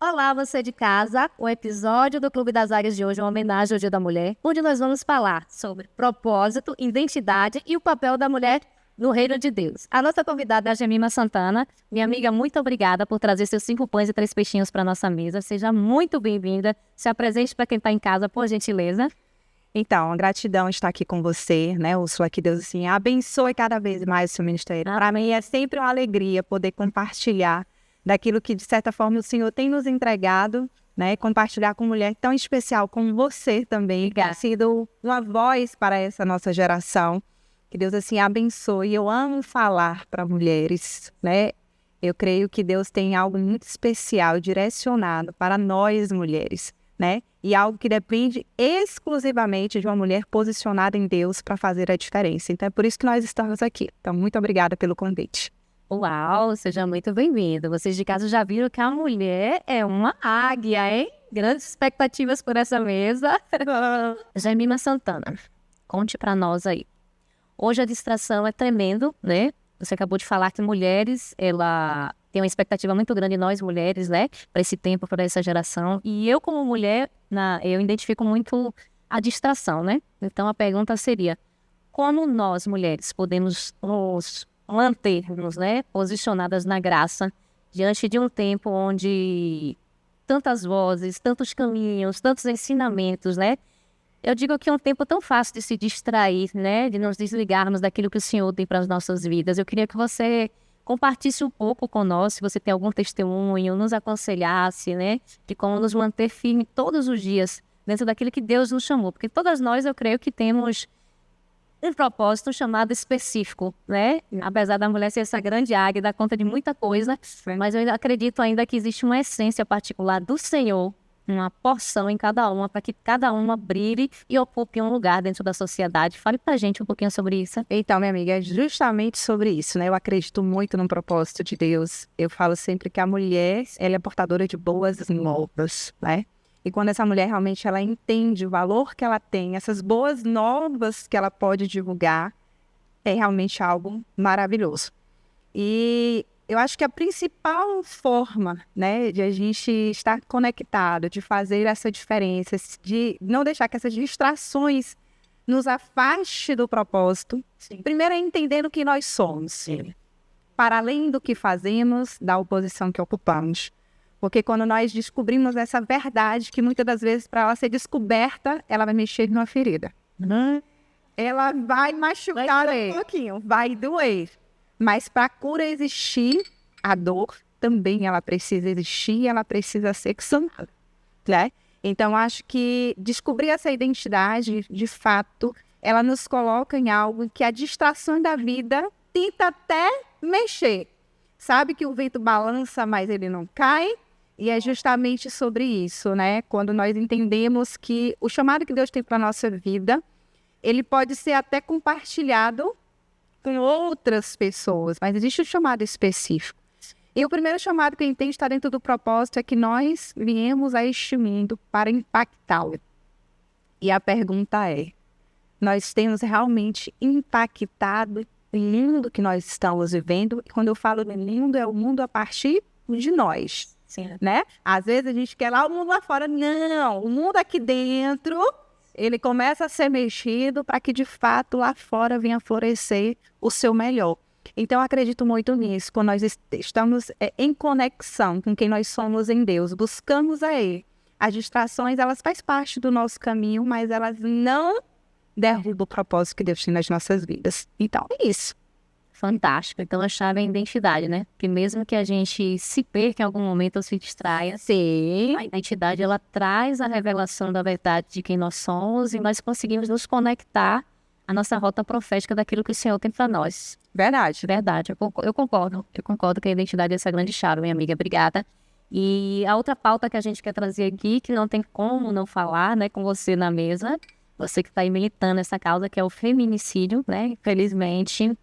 Olá, você de casa. O episódio do Clube das Águias de hoje é uma homenagem ao Dia da Mulher, onde nós vamos falar sobre propósito, identidade e o papel da mulher no reino de Deus. A nossa convidada é a Jemima Santana. Minha amiga, muito obrigada por trazer seus 5 pães e 3 peixinhos para a nossa mesa. Seja muito bem-vinda. Se apresente para quem está em casa, por gentileza. Então, gratidão estar aqui com você, né, Úrsula, que Deus assim, abençoe cada vez mais o seu ministério. Para mim é sempre uma alegria poder compartilhar daquilo que, de certa forma, o Senhor tem nos entregado, né, compartilhar com mulher tão especial como você também, que tem sido uma voz para essa nossa geração. Que Deus assim abençoe. Eu amo falar para mulheres, né? Eu creio que Deus tem algo muito especial direcionado para nós mulheres, né? E algo que depende exclusivamente de uma mulher posicionada em Deus para fazer a diferença. Então é por isso que nós estamos aqui. Então muito obrigada pelo convite. Uau, seja muito bem-vindo. Vocês de casa já viram que a mulher é uma águia, hein? Grandes expectativas por essa mesa. Jemima Santana, conte para nós aí. Hoje a distração é tremendo, né? Você acabou de falar que mulheres, ela tem uma expectativa muito grande, nós mulheres, né? Para esse tempo, para essa geração. E eu como mulher, eu identifico muito a distração, né? Então a pergunta seria, como nós mulheres podemos nos mantermos, né? Posicionadas na graça, diante de um tempo onde tantas vozes, tantos caminhos, tantos ensinamentos, né? Eu digo que é um tempo tão fácil de se distrair, né? De nos desligarmos daquilo que o Senhor tem para as nossas vidas. Eu queria que você compartilhasse um pouco conosco, se você tem algum testemunho, nos aconselhasse, né? De como nos manter firmes todos os dias dentro daquilo que Deus nos chamou. Porque todas nós, eu creio que temos um propósito, um chamado específico, né? Apesar da mulher ser essa grande águia, dar conta de muita coisa, mas eu acredito ainda que existe uma essência particular do Senhor, uma porção em cada uma, para que cada uma brilhe e ocupe um lugar dentro da sociedade. Fale pra gente um pouquinho sobre isso. Então, minha amiga, é justamente sobre isso, né? Eu acredito muito no propósito de Deus. Eu falo sempre que a mulher, ela é portadora de boas novas, né? E quando essa mulher realmente ela entende o valor que ela tem, essas boas novas que ela pode divulgar, é realmente algo maravilhoso. E eu acho que a principal forma, né, de a gente estar conectado, de fazer essa diferença, de não deixar que essas distrações nos afaste do propósito, primeiro é entender o que nós somos, para além do que fazemos, da oposição que ocupamos. Porque quando nós descobrimos essa verdade, que muitas das vezes, para ela ser descoberta, ela vai mexer numa ferida. Ela vai machucar um pouquinho, vai doer. Mas para a cura existir, a dor também ela precisa existir, ela precisa ser sanada, né? Então, acho que descobrir essa identidade, de fato, ela nos coloca em algo que a distração da vida tenta até mexer. Sabe que o vento balança, mas ele não cai? E é justamente sobre isso, né? Quando nós entendemos que o chamado que Deus tem para a nossa vida, ele pode ser até compartilhado com outras pessoas, mas existe um chamado específico. E o primeiro chamado que a gente tem de estar dentro do propósito é que nós viemos a este mundo para impactá-lo. E a pergunta é, nós temos realmente impactado o mundo que nós estamos vivendo? E quando eu falo do mundo, é o mundo a partir de nós. Sim. Né? Às vezes a gente quer lá o mundo lá fora. Não, o mundo aqui dentro, ele começa a ser mexido para que de fato lá fora venha florescer o seu melhor. Então eu acredito muito nisso, quando nós estamos em conexão com quem nós somos em Deus, buscamos a Ele. As distrações, elas fazem parte do nosso caminho, mas elas não derrubam o propósito que Deus tem nas nossas vidas. Então é isso. Fantástico. Então a chave é a identidade, né? Porque mesmo que a gente se perca em algum momento ou se distraia, sim, a identidade ela traz a revelação da verdade de quem nós somos e nós conseguimos nos conectar à nossa rota profética daquilo que o Senhor tem para nós. Verdade. Verdade. Eu concordo. Eu concordo que a identidade é essa grande chave, minha amiga. Obrigada. E a outra pauta que a gente quer trazer aqui, que não tem como não falar, né, com você na mesa, você que está aí militando essa causa, que é o feminicídio, né? Infelizmente,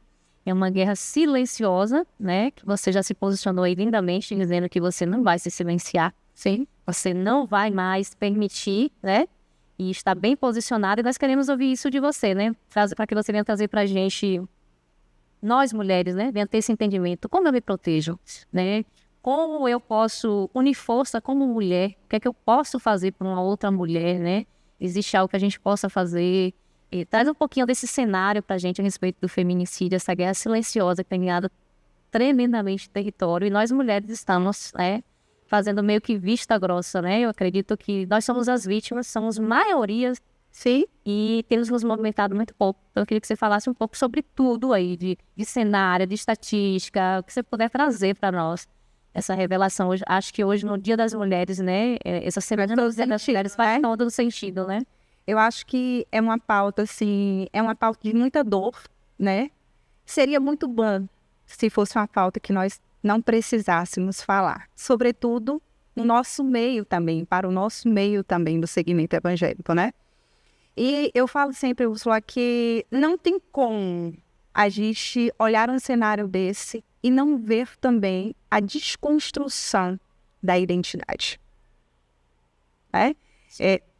é uma guerra silenciosa, né? Que você já se posicionou aí lindamente, dizendo que você não vai se silenciar. Sim. Você não vai mais permitir, né? E está bem posicionado. E nós queremos ouvir isso de você, né? Para que você venha trazer para a gente nós mulheres, né, venham ter esse entendimento. Como eu me protejo, né? Como eu posso unir força como mulher? O que é que eu posso fazer para uma outra mulher, né? Existe algo que a gente possa fazer? E traz um pouquinho desse cenário para a gente a respeito do feminicídio, essa guerra silenciosa que tem ganhado tremendamente território. E nós mulheres estamos, né, fazendo meio que vista grossa, né? Eu acredito que nós somos as vítimas, somos maioria. Sim. E temos nos movimentado muito pouco. Então, eu queria que você falasse um pouco sobre tudo aí, de cenário, de estatística, o que você puder trazer para nós. Essa revelação, hoje, acho que hoje, no Dia das Mulheres, né? Essa semana do Dia das Mulheres faz todo sentido, né? Eu acho que é uma pauta, assim, é uma pauta de muita dor, né? Seria muito bom se fosse uma pauta que nós não precisássemos falar. Sobretudo no nosso meio também, para o nosso meio também do segmento evangélico, né? E eu falo sempre, Úrsula, que não tem como a gente olhar um cenário desse e não ver também a desconstrução da identidade.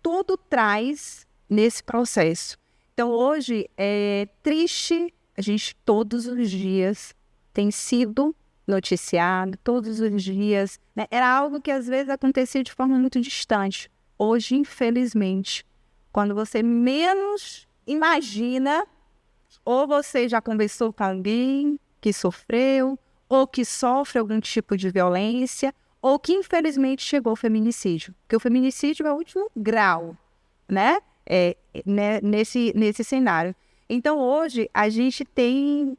Tudo traz nesse processo. Então, hoje, é triste, a gente todos os dias tem sido noticiado, todos os dias, né? Era algo que às vezes acontecia de forma muito distante. Hoje, infelizmente, quando você menos imagina, ou você já conversou com alguém que sofreu, ou que sofre algum tipo de violência, ou que infelizmente chegou ao feminicídio. Porque o feminicídio é o último grau, né? Nesse cenário. Então, hoje, a gente tem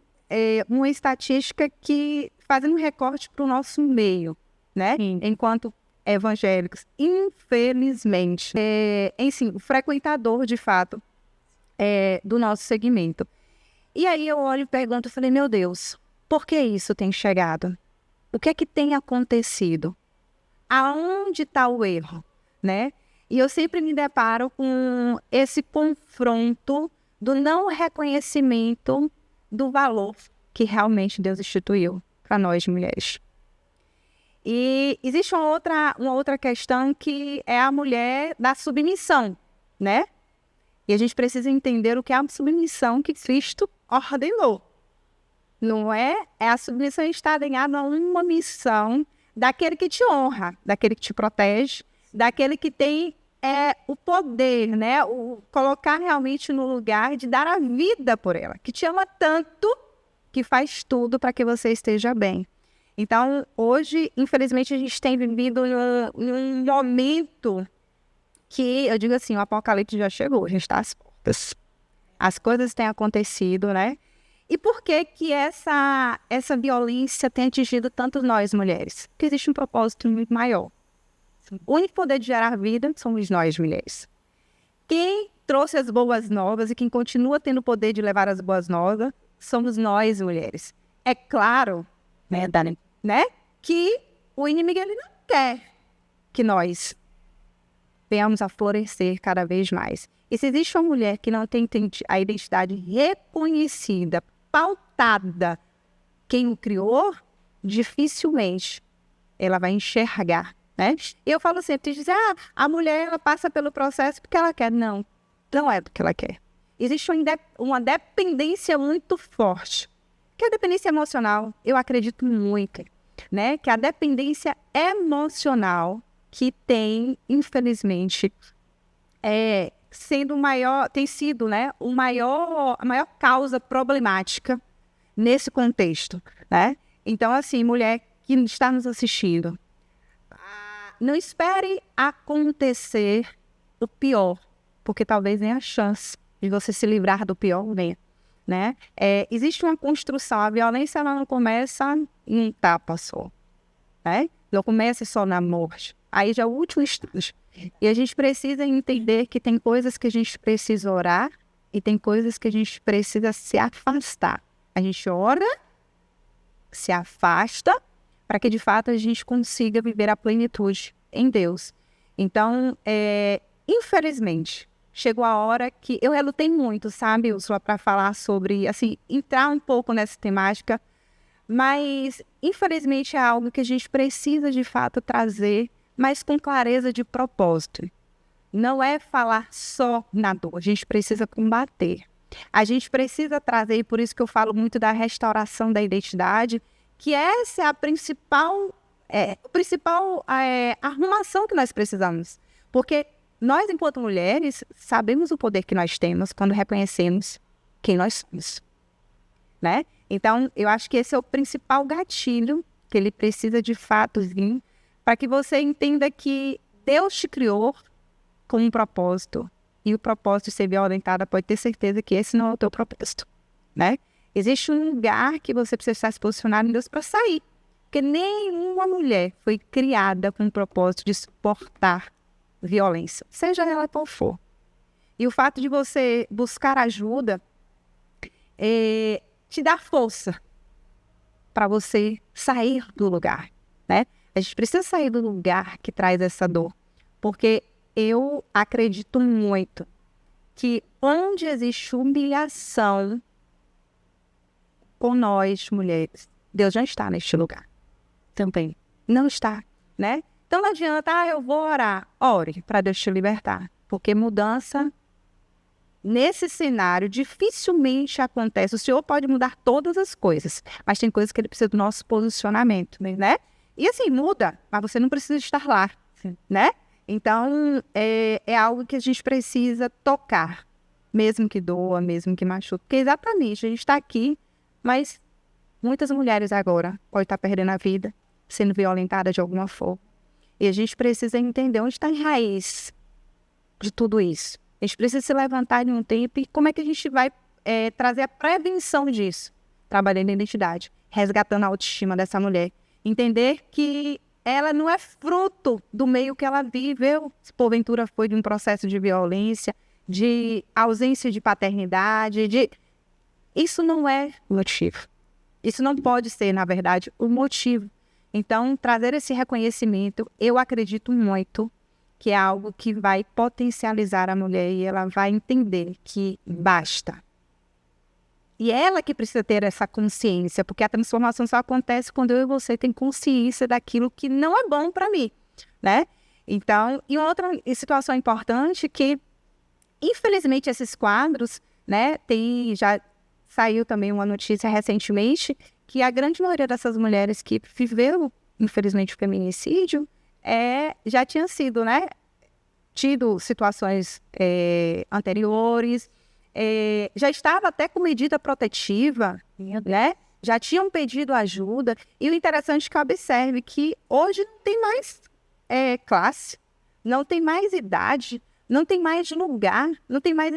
uma estatística que fazendo um recorte para o nosso meio, né? Sim. Enquanto evangélicos, infelizmente, enfim, frequentador, de fato, do nosso segmento. E aí eu olho e pergunto, falei, meu Deus, por que isso tem chegado? O que é que tem acontecido? Aonde está o erro, né? E eu sempre me deparo com esse confronto do não reconhecimento do valor que realmente Deus instituiu para nós mulheres. E existe uma outra questão que é a mulher da submissão, né? E a gente precisa entender o que é a submissão que Cristo ordenou. Não é? É a submissão estar alinhada a uma missão daquele que te honra, daquele que te protege, daquele que tem o poder, né? O colocar realmente no lugar de dar a vida por ela, que te ama tanto que faz tudo para que você esteja bem. Então, hoje, infelizmente, a gente tem vivido num momento que, eu digo assim, o apocalipse já chegou, já está às portas. As coisas têm acontecido, né? E por que que essa violência tem atingido tanto nós, mulheres? Porque existe um propósito muito maior. O único poder de gerar vida somos nós, mulheres. Quem trouxe as boas novas e quem continua tendo o poder de levar as boas novas somos nós, mulheres. É claro, né, Dani, né, que o inimigo ele não quer que nós venhamos a florescer cada vez mais. E se existe uma mulher que não tem a identidade reconhecida, pautada, quem o criou, dificilmente ela vai enxergar, né? E eu falo sempre, dizer, a mulher ela passa pelo processo porque ela quer. Não, não é porque ela quer. Existe uma dependência muito forte, que é a dependência emocional. Eu acredito muito, né? Que a dependência emocional que tem, infelizmente, tem sido, né, a maior causa problemática nesse contexto, né? Então, assim, mulher que está nos assistindo, não espere acontecer o pior, porque talvez nem a chance de você se livrar do pior venha, né? Existe uma construção, a violência ela não começa em um tapa só, né? Não começa só na morte. Aí já é o último estágio. E a gente precisa entender que tem coisas que a gente precisa orar e tem coisas que a gente precisa se afastar. A gente ora, se afasta, para que de fato a gente consiga viver a plenitude em Deus. Então, infelizmente, chegou a hora que eu relutei muito, sabe, Úrsula, para falar sobre, assim, entrar um pouco nessa temática, mas infelizmente é algo que a gente precisa de fato trazer, mas com clareza de propósito. Não é falar só na dor, a gente precisa combater. A gente precisa trazer, e por isso que eu falo muito da restauração da identidade, que essa é a principal arrumação que nós precisamos. Porque nós, enquanto mulheres, sabemos o poder que nós temos quando reconhecemos quem nós somos, né? Então, eu acho que esse é o principal gatilho que ele precisa de fato vir para que você entenda que Deus te criou com um propósito. E o propósito de ser violentada, pode ter certeza que esse não é o teu propósito, né? Existe um lugar que você precisa estar se posicionado em Deus para sair. Porque nenhuma mulher foi criada com o propósito de suportar violência, seja ela qual for. E o fato de você buscar ajuda te dá força para você sair do lugar, né? A gente precisa sair do lugar que traz essa dor, porque eu acredito muito que onde existe humilhação com nós, mulheres, Deus não está neste lugar. Também não está, né? Então não adianta, eu vou orar. Ore para Deus te libertar, porque mudança nesse cenário dificilmente acontece. O Senhor pode mudar todas as coisas, mas tem coisas que Ele precisa do nosso posicionamento, né? E assim, muda, mas você não precisa estar lá, né? Então, é algo que a gente precisa tocar, mesmo que doa, mesmo que machuque. Porque exatamente, a gente está aqui, mas muitas mulheres agora podem estar perdendo a vida, sendo violentadas de alguma forma. E a gente precisa entender onde está a raiz de tudo isso. A gente precisa se levantar em um tempo e como é que a gente vai trazer a prevenção disso? Trabalhando a identidade, resgatando a autoestima dessa mulher. Entender que ela não é fruto do meio que ela viveu. Se porventura foi de um processo de violência, de ausência de paternidade, isso não é o motivo. Isso não pode ser, na verdade, o motivo. Então, trazer esse reconhecimento, eu acredito muito que é algo que vai potencializar a mulher e ela vai entender que basta. E é ela que precisa ter essa consciência, porque a transformação só acontece quando eu e você tem consciência daquilo que não é bom para mim, né? Então, e outra situação importante que, infelizmente, esses quadros, né, já saiu também uma notícia recentemente que a grande maioria dessas mulheres que viveram, infelizmente, o feminicídio, já tinham sido, né, tido situações anteriores, já estava até com medida protetiva, né? Já tinham pedido ajuda. E o interessante é que eu observe que hoje não tem mais classe, não tem mais idade, não tem mais lugar, não tem mais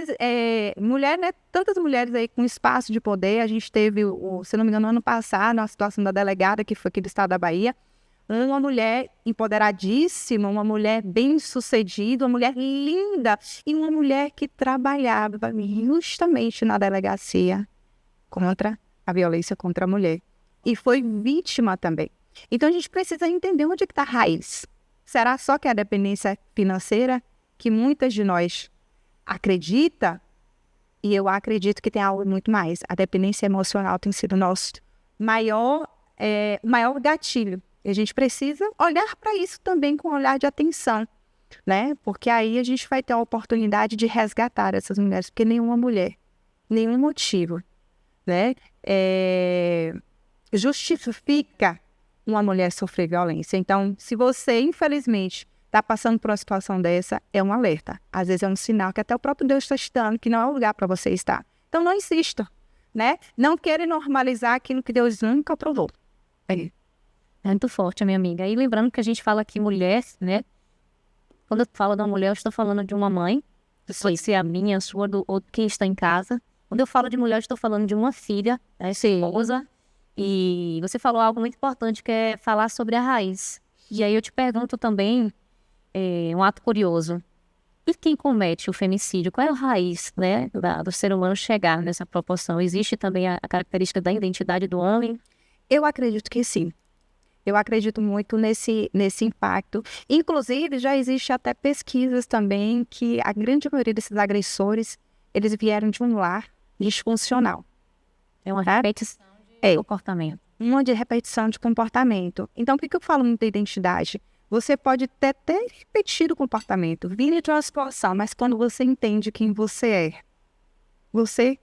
mulher, né? Tantas mulheres aí com espaço de poder. A gente teve, se não me engano, ano passado, a situação da delegada, que foi aqui do estado da Bahia, uma mulher empoderadíssima, uma mulher bem-sucedida, uma mulher linda e uma mulher que trabalhava justamente na delegacia contra a violência contra a mulher. E foi vítima também. Então, a gente precisa entender onde está a raiz. Será só que é a dependência financeira que muitas de nós acredita? E eu acredito que tem algo muito mais. A dependência emocional tem sido o nosso maior gatilho. E a gente precisa olhar para isso também com um olhar de atenção, né? Porque aí a gente vai ter a oportunidade de resgatar essas mulheres, porque nenhuma mulher, nenhum motivo, né, justifica uma mulher sofrer violência. Então, se você, infelizmente, está passando por uma situação dessa, é um alerta. Às vezes é um sinal que até o próprio Deus está te dando, que não é o lugar para você estar. Então, não insista, né? Não queira normalizar aquilo que Deus nunca aprovou. Muito forte, minha amiga. E lembrando que a gente fala aqui mulher, né? Quando eu falo da mulher, eu estou falando de uma mãe. Pode ser a minha, a sua, ou quem está em casa. Quando eu falo de mulher, eu estou falando de uma filha, né? Esposa. E você falou algo muito importante, que é falar sobre a raiz. E aí eu te pergunto também, um ato curioso. E quem comete o femicídio? Qual é a raiz, né, do ser humano chegar nessa proporção? Existe também a característica da identidade do homem? Eu acredito que sim. Eu acredito muito nesse impacto. Inclusive, já existe até pesquisas também que a grande maioria desses agressores, eles vieram de um lar disfuncional. É uma repetição de comportamento. Uma de repetição de comportamento. Então, por que eu falo muito da identidade? Você pode até repetir o comportamento, vir de uma situação, mas quando você entende quem você é, você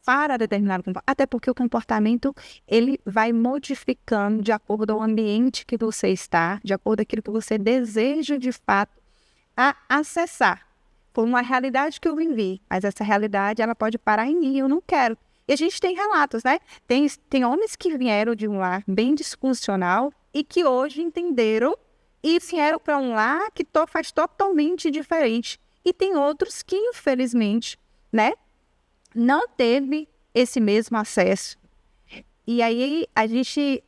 para determinado comportamento. Até porque o comportamento, ele vai modificando de acordo ao ambiente que você está, de acordo com aquilo que você deseja, de fato, acessar. Por uma realidade que eu vivi, mas essa realidade, ela pode parar em mim, eu não quero. E a gente tem relatos, né? Tem homens que vieram de um lar bem disfuncional e que hoje entenderam e vieram para um lar que faz totalmente diferente. E tem outros que, infelizmente, né, não teve esse mesmo acesso. E aí a gente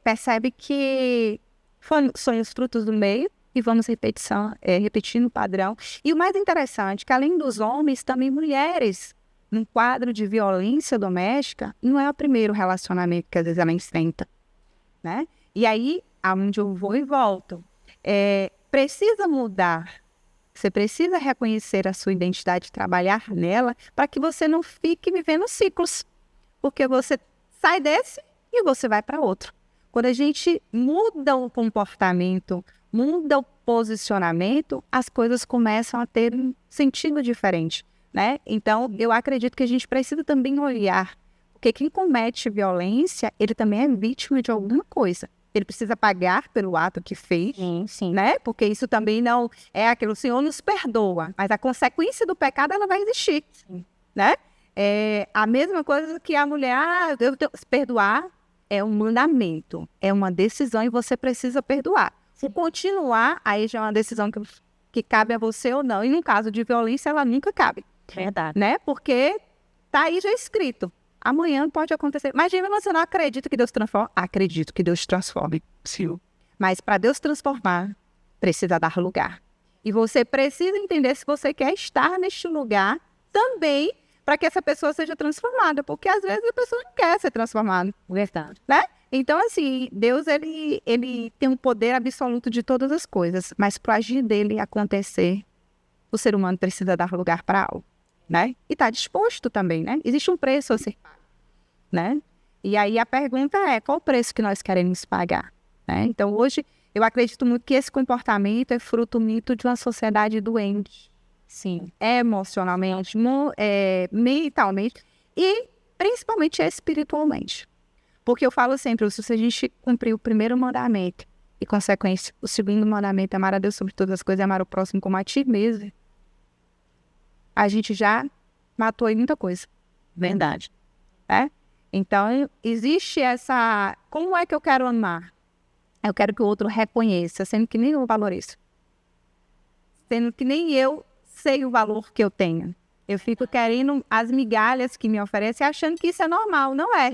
percebe que são os frutos do meio e vamos repetindo o padrão. E o mais interessante é que, além dos homens, também mulheres, num quadro de violência doméstica, não é o primeiro relacionamento que às vezes ela enfrenta, né? E aí, aonde eu vou e volto, precisa mudar. Você precisa reconhecer a sua identidade, trabalhar nela, para que você não fique vivendo ciclos. Porque você sai desse e você vai para outro. Quando a gente muda o comportamento, muda o posicionamento, as coisas começam a ter um sentido diferente, né? Então, eu acredito que a gente precisa também olhar, porque quem comete violência, ele também é vítima de alguma coisa. Ele precisa pagar pelo ato que fez, sim. né? Porque isso também não é aquilo, o Senhor nos perdoa, mas a consequência do pecado, ela vai existir, né? É a mesma coisa que a mulher, perdoar é um mandamento, é uma decisão e você precisa perdoar. Se continuar, aí já é uma decisão que cabe a você ou não. E no caso de violência, ela nunca cabe. Verdade. Né? Porque tá aí já escrito. Amanhã pode acontecer. Mas você não acredita que Deus transforma? Acredito que Deus transforme. Sim. Mas para Deus transformar, precisa dar lugar. E você precisa entender se você quer estar neste lugar também para que essa pessoa seja transformada. Porque às vezes a pessoa não quer ser transformada. Verdade. Né? Então, assim, Deus, ele tem um poder absoluto de todas as coisas. Mas para o agir dele acontecer, o ser humano precisa dar lugar para algo. Né? E está disposto também, né? Existe um preço a ser pago, né? E aí a pergunta é, qual o preço que nós queremos pagar? Né? Então, hoje, eu acredito muito que esse comportamento é fruto muito de uma sociedade doente. Sim. Emocionalmente, mentalmente e principalmente espiritualmente. Porque eu falo sempre, se a gente cumprir o primeiro mandamento e, consequência, o segundo mandamento é amar a Deus sobre todas as coisas e amar o próximo como a ti mesmo, a gente já matou aí muita coisa. Verdade. Então, existe essa... Como é que eu quero amar? Eu quero que o outro reconheça, sendo que nem eu valorizo. Sendo que nem eu sei o valor que eu tenho. Eu fico querendo as migalhas que me oferecem, achando que isso é normal. Não é,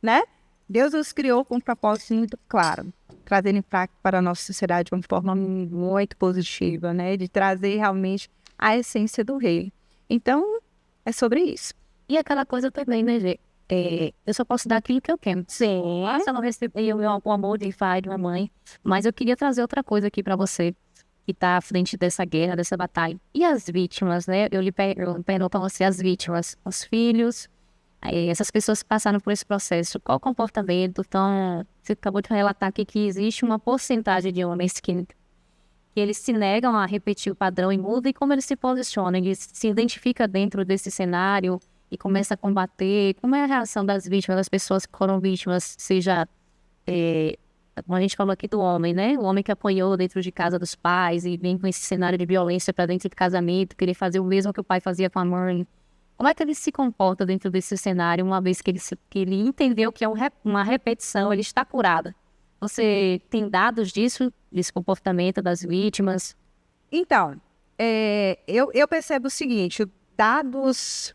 né? Deus nos criou com um propósito muito claro. Trazer impacto para a nossa sociedade de uma forma muito positiva, né? De trazer realmente a essência do rei. Então, é sobre isso. E aquela coisa também, né, Gê? Eu só posso dar aquilo que eu quero. Sim. Se eu não receber o amor de pai, de uma mãe. Mas eu queria trazer outra coisa aqui para você, que está à frente dessa guerra, dessa batalha. E as vítimas, né? Eu pergunto para você, as vítimas, os filhos, essas pessoas que passaram por esse processo, qual o comportamento? Então, você acabou de relatar aqui que existe uma porcentagem de homens que eles se negam a repetir o padrão e mudam, e como eles se posicionam, eles se identificam dentro desse cenário e começam a combater. Como é a reação das vítimas, das pessoas que foram vítimas, seja, como a gente falou aqui do homem, né? O homem que apanhou dentro de casa dos pais e vem com esse cenário de violência para dentro de casamento, querer fazer o mesmo que o pai fazia com a mãe. Como é que ele se comporta dentro desse cenário, uma vez que ele entendeu que é uma repetição, ele está curado? Você tem dados disso, desse comportamento das vítimas? Então, eu percebo o seguinte, dados...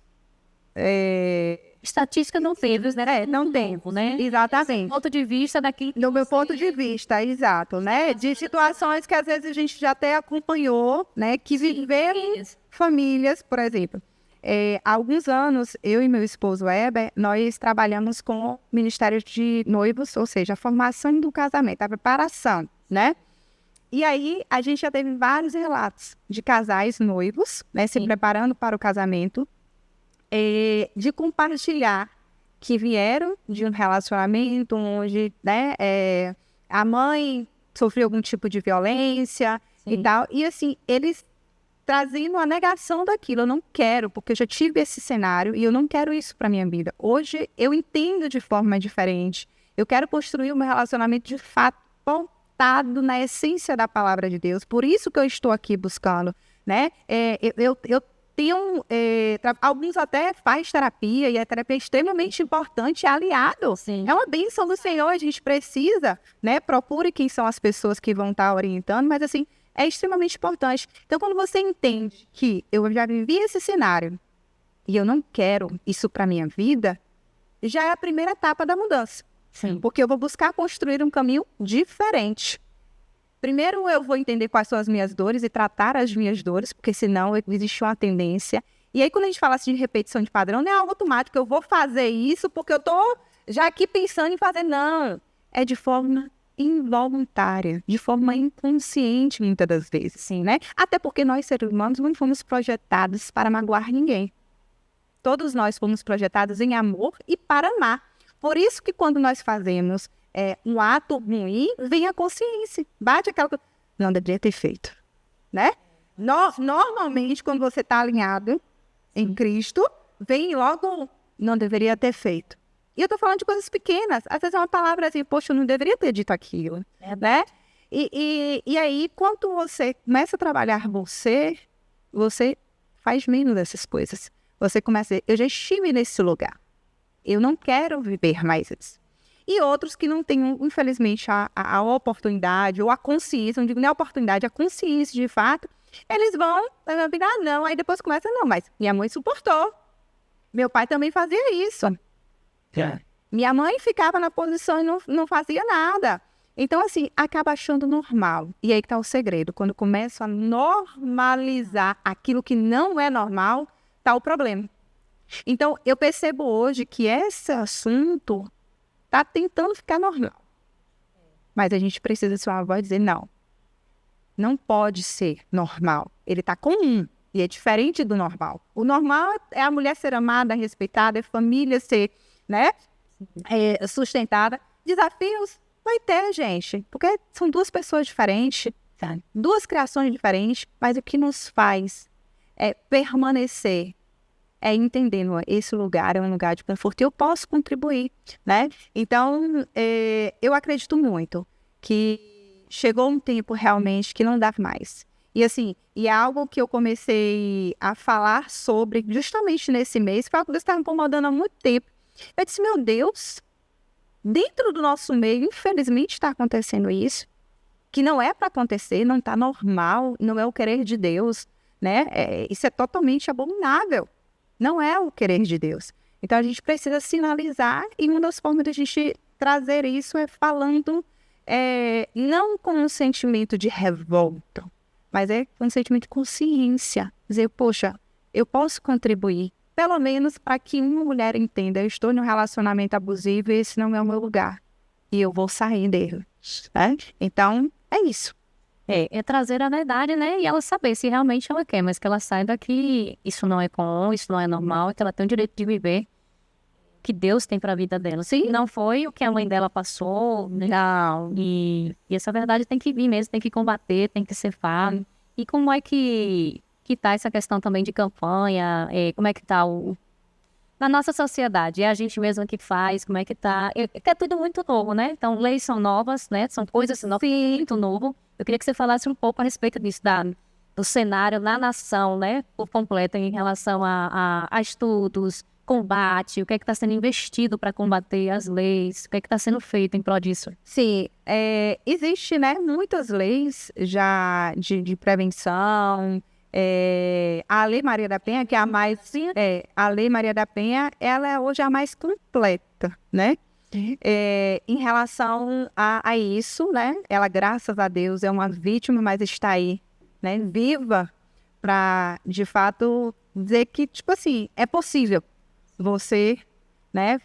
Estatística não teve, né? Não tem, né? Exatamente. Do ponto de vista daqui... Do meu ponto de vista, exato, né? De situações que às vezes a gente já até acompanhou, né? Que viveram famílias, por exemplo. Há alguns anos, eu e meu esposo Weber, nós trabalhamos com o Ministério de Noivos, ou seja, a formação do casamento, a preparação, né? E aí, a gente já teve vários relatos de casais noivos, né? Se preparando para o casamento, de compartilhar que vieram de um relacionamento onde, né, a mãe sofreu algum tipo de violência e tal. E assim, eles trazendo a negação daquilo. Eu não quero, porque eu já tive esse cenário e eu não quero isso para minha vida. Hoje eu entendo de forma diferente. Eu quero construir um meu relacionamento de fato pautado na essência da palavra de Deus. Por isso que eu estou aqui buscando, né? Eu tenho, alguns até faz terapia, e a terapia é extremamente importante, é aliado. Sim. É uma bênção do Senhor, a gente precisa, né? Procure quem são as pessoas que vão estar orientando, mas assim, é extremamente importante. Então, quando você entende que eu já vivi esse cenário e eu não quero isso para minha vida, já é a primeira etapa da mudança. Sim. Porque eu vou buscar construir um caminho diferente. Primeiro, eu vou entender quais são as minhas dores e tratar as minhas dores, porque senão existe uma tendência. E aí, quando a gente fala assim de repetição de padrão, não é algo automático, eu vou fazer isso porque eu tô já aqui pensando em fazer. Não, é de forma involuntária, de forma inconsciente, muitas das vezes, sim, né? Até porque nós, seres humanos, não fomos projetados para magoar ninguém. Todos nós fomos projetados em amor e para amar. Por isso que quando nós fazemos um ato ruim, vem a consciência, bate aquela coisa, não deveria ter feito, né? Normalmente, quando você está alinhado em Cristo, vem logo, não deveria ter feito. E eu estou falando de coisas pequenas, às vezes é uma palavra assim, poxa, eu não deveria ter dito aquilo, né? E aí, quando você começa a trabalhar você faz menos dessas coisas. Você começa a dizer, eu já estive nesse lugar, eu não quero viver mais isso. E outros que não têm, infelizmente, a oportunidade ou a consciência, não digo nem a oportunidade, a consciência de fato, eles vão, não, aí depois começa, não, mas minha mãe suportou, meu pai também fazia isso. Minha mãe ficava na posição e não fazia nada. Então, assim, acaba achando normal. E aí que está o segredo. Quando começa a normalizar aquilo que não é normal, está o problema. Então, eu percebo hoje que esse assunto está tentando ficar normal. Mas a gente precisa ser uma voz e dizer, não pode ser normal. Ele está comum e é diferente do normal. O normal é a mulher ser amada, respeitada, é a família ser, né, sustentada. Desafios vai ter, gente, porque são duas pessoas diferentes, sabe? Duas criações diferentes, mas o que nos faz permanecer entendendo esse lugar é um lugar de conforto e eu posso contribuir, né? Então, eu acredito muito que chegou um tempo realmente que não dá mais. E assim, é algo que eu comecei a falar sobre justamente nesse mês, que foi algo que estava me incomodando há muito tempo. Eu disse, meu Deus, dentro do nosso meio, infelizmente está acontecendo isso, que não é para acontecer, não está normal, não é o querer de Deus, né? Isso é totalmente abominável. Não é o querer de Deus. Então, a gente precisa sinalizar e uma das formas de a gente trazer isso é falando, não com um sentimento de revolta, mas com um sentimento de consciência. Dizer, poxa, eu posso contribuir, pelo menos para que uma mulher entenda, eu estou em um relacionamento abusivo e esse não é o meu lugar. E eu vou sair dele. Né? Então, é isso. É trazer a verdade, né? E ela saber se realmente ela quer, mas que ela saiba que isso não é comum, isso não é normal, que ela tem o direito de viver que Deus tem para a vida dela. Se não foi o que a mãe dela passou, não. E essa verdade tem que vir mesmo, tem que combater, tem que ser falado. E como é que tá essa questão também de campanha? Como é que tá na nossa sociedade? É a gente mesmo que faz? Como é que tá? É tudo muito novo, né? Então, leis são novas, né? São coisas novas, muito novo. Eu queria que você falasse um pouco a respeito disso, do cenário na nação, né? Por completo, em relação a estudos, combate, o que é que está sendo investido para combater as leis, o que é que está sendo feito em prol disso? Sim, existe, né, muitas leis já de prevenção. A Lei Maria da Penha, que é a mais... a Lei Maria da Penha, ela é hoje a mais completa, né? Em relação a isso, né? Ela, graças a Deus, é uma vítima, mas está aí, né? Viva para, de fato, dizer que, tipo assim, é possível você, né?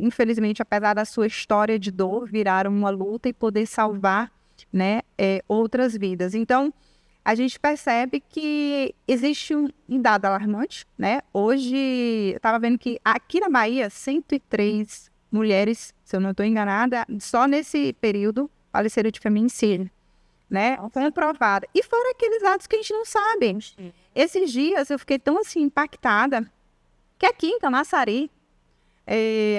Infelizmente, apesar da sua história de dor, virar uma luta e poder salvar, né? Outras vidas. Então, a gente percebe que existe um dado alarmante, né? Hoje, eu estava vendo que aqui na Bahia, 103 mulheres, se eu não estou enganada, só nesse período faleceram de feminicídio, né, comprovada. E foram aqueles atos que a gente não sabe. Esses dias eu fiquei tão assim impactada que aqui em Camaçari,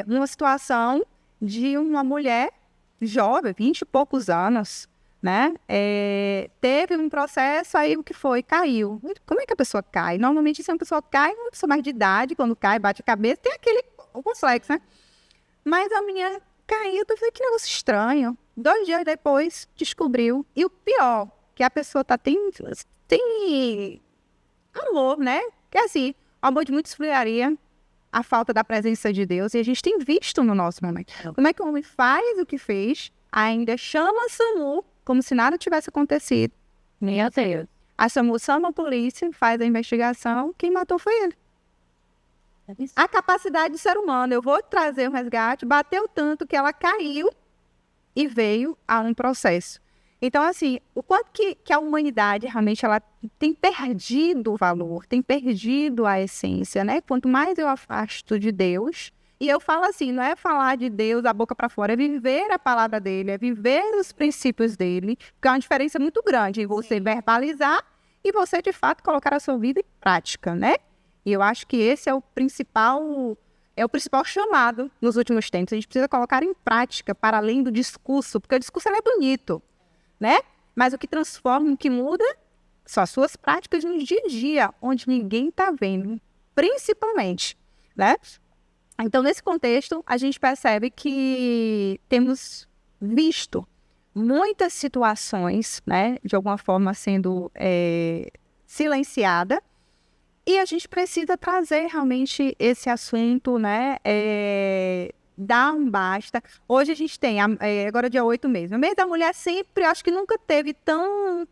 uma situação de uma mulher jovem, 20 e poucos anos, né, teve um processo, aí o que foi? Caiu. Como é que a pessoa cai? Normalmente, se uma pessoa cai, uma pessoa mais de idade, quando cai, bate a cabeça, tem o complexo, né? Mas a menina caiu, eu falei, que negócio estranho. 2 dias depois, descobriu. E o pior, que a pessoa tem amor, né? Que é assim, o amor de muitos esfriaria, a falta da presença de Deus. E a gente tem visto no nosso momento. Como é que o homem faz o que fez, ainda chama a SAMU, como se nada tivesse acontecido. Meu Deus. A SAMU chama a polícia, faz a investigação, quem matou foi ele. A capacidade do ser humano, eu vou trazer o resgate, bateu tanto que ela caiu e veio a um processo. Então, assim, o quanto que a humanidade realmente ela tem perdido o valor, tem perdido a essência, né? Quanto mais eu afasto de Deus, e eu falo assim, não é falar de Deus da boca para fora, é viver a palavra dele, é viver os princípios dele, porque é uma diferença muito grande em você verbalizar e você, de fato, colocar a sua vida em prática, né? E eu acho que esse é o principal chamado nos últimos tempos. A gente precisa colocar em prática, para além do discurso, porque o discurso é bonito, né? Mas o que transforma, o que muda, são as suas práticas no dia a dia, onde ninguém está vendo, principalmente, né? Então, nesse contexto, a gente percebe que temos visto muitas situações, né, de alguma forma sendo silenciada, e a gente precisa trazer realmente esse assunto, né, dar um basta. Hoje a gente tem, agora dia 8 mesmo, o mês da mulher sempre, acho que nunca teve tão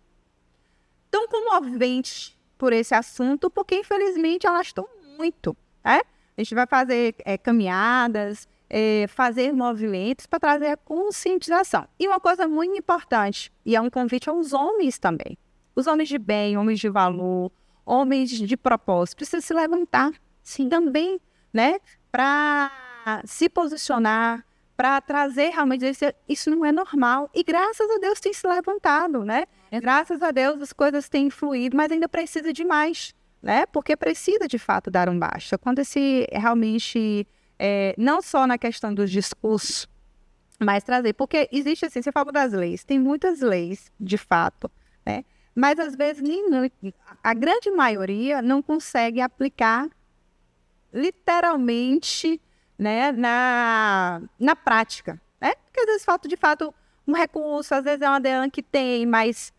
comovente por esse assunto, porque infelizmente elas estão muito, né? A gente vai fazer caminhadas, fazer movimentos para trazer a conscientização. E uma coisa muito importante, e é um convite aos homens também, os homens de bem, homens de valor, homens de propósito, precisam se levantar, sim, também, né, para se posicionar, para trazer realmente, isso não é normal. E graças a Deus tem se levantado, né? Graças a Deus as coisas têm fluído, mas ainda precisa de mais, né? Porque precisa, de fato, dar um basta. Quando esse realmente, não só na questão dos discursos, mas trazer, porque existe assim, você fala das leis, tem muitas leis, de fato, né? Mas às vezes a grande maioria não consegue aplicar literalmente, né, na prática, né? Porque às vezes falta de fato um recurso, às vezes é uma DEAN que tem, mas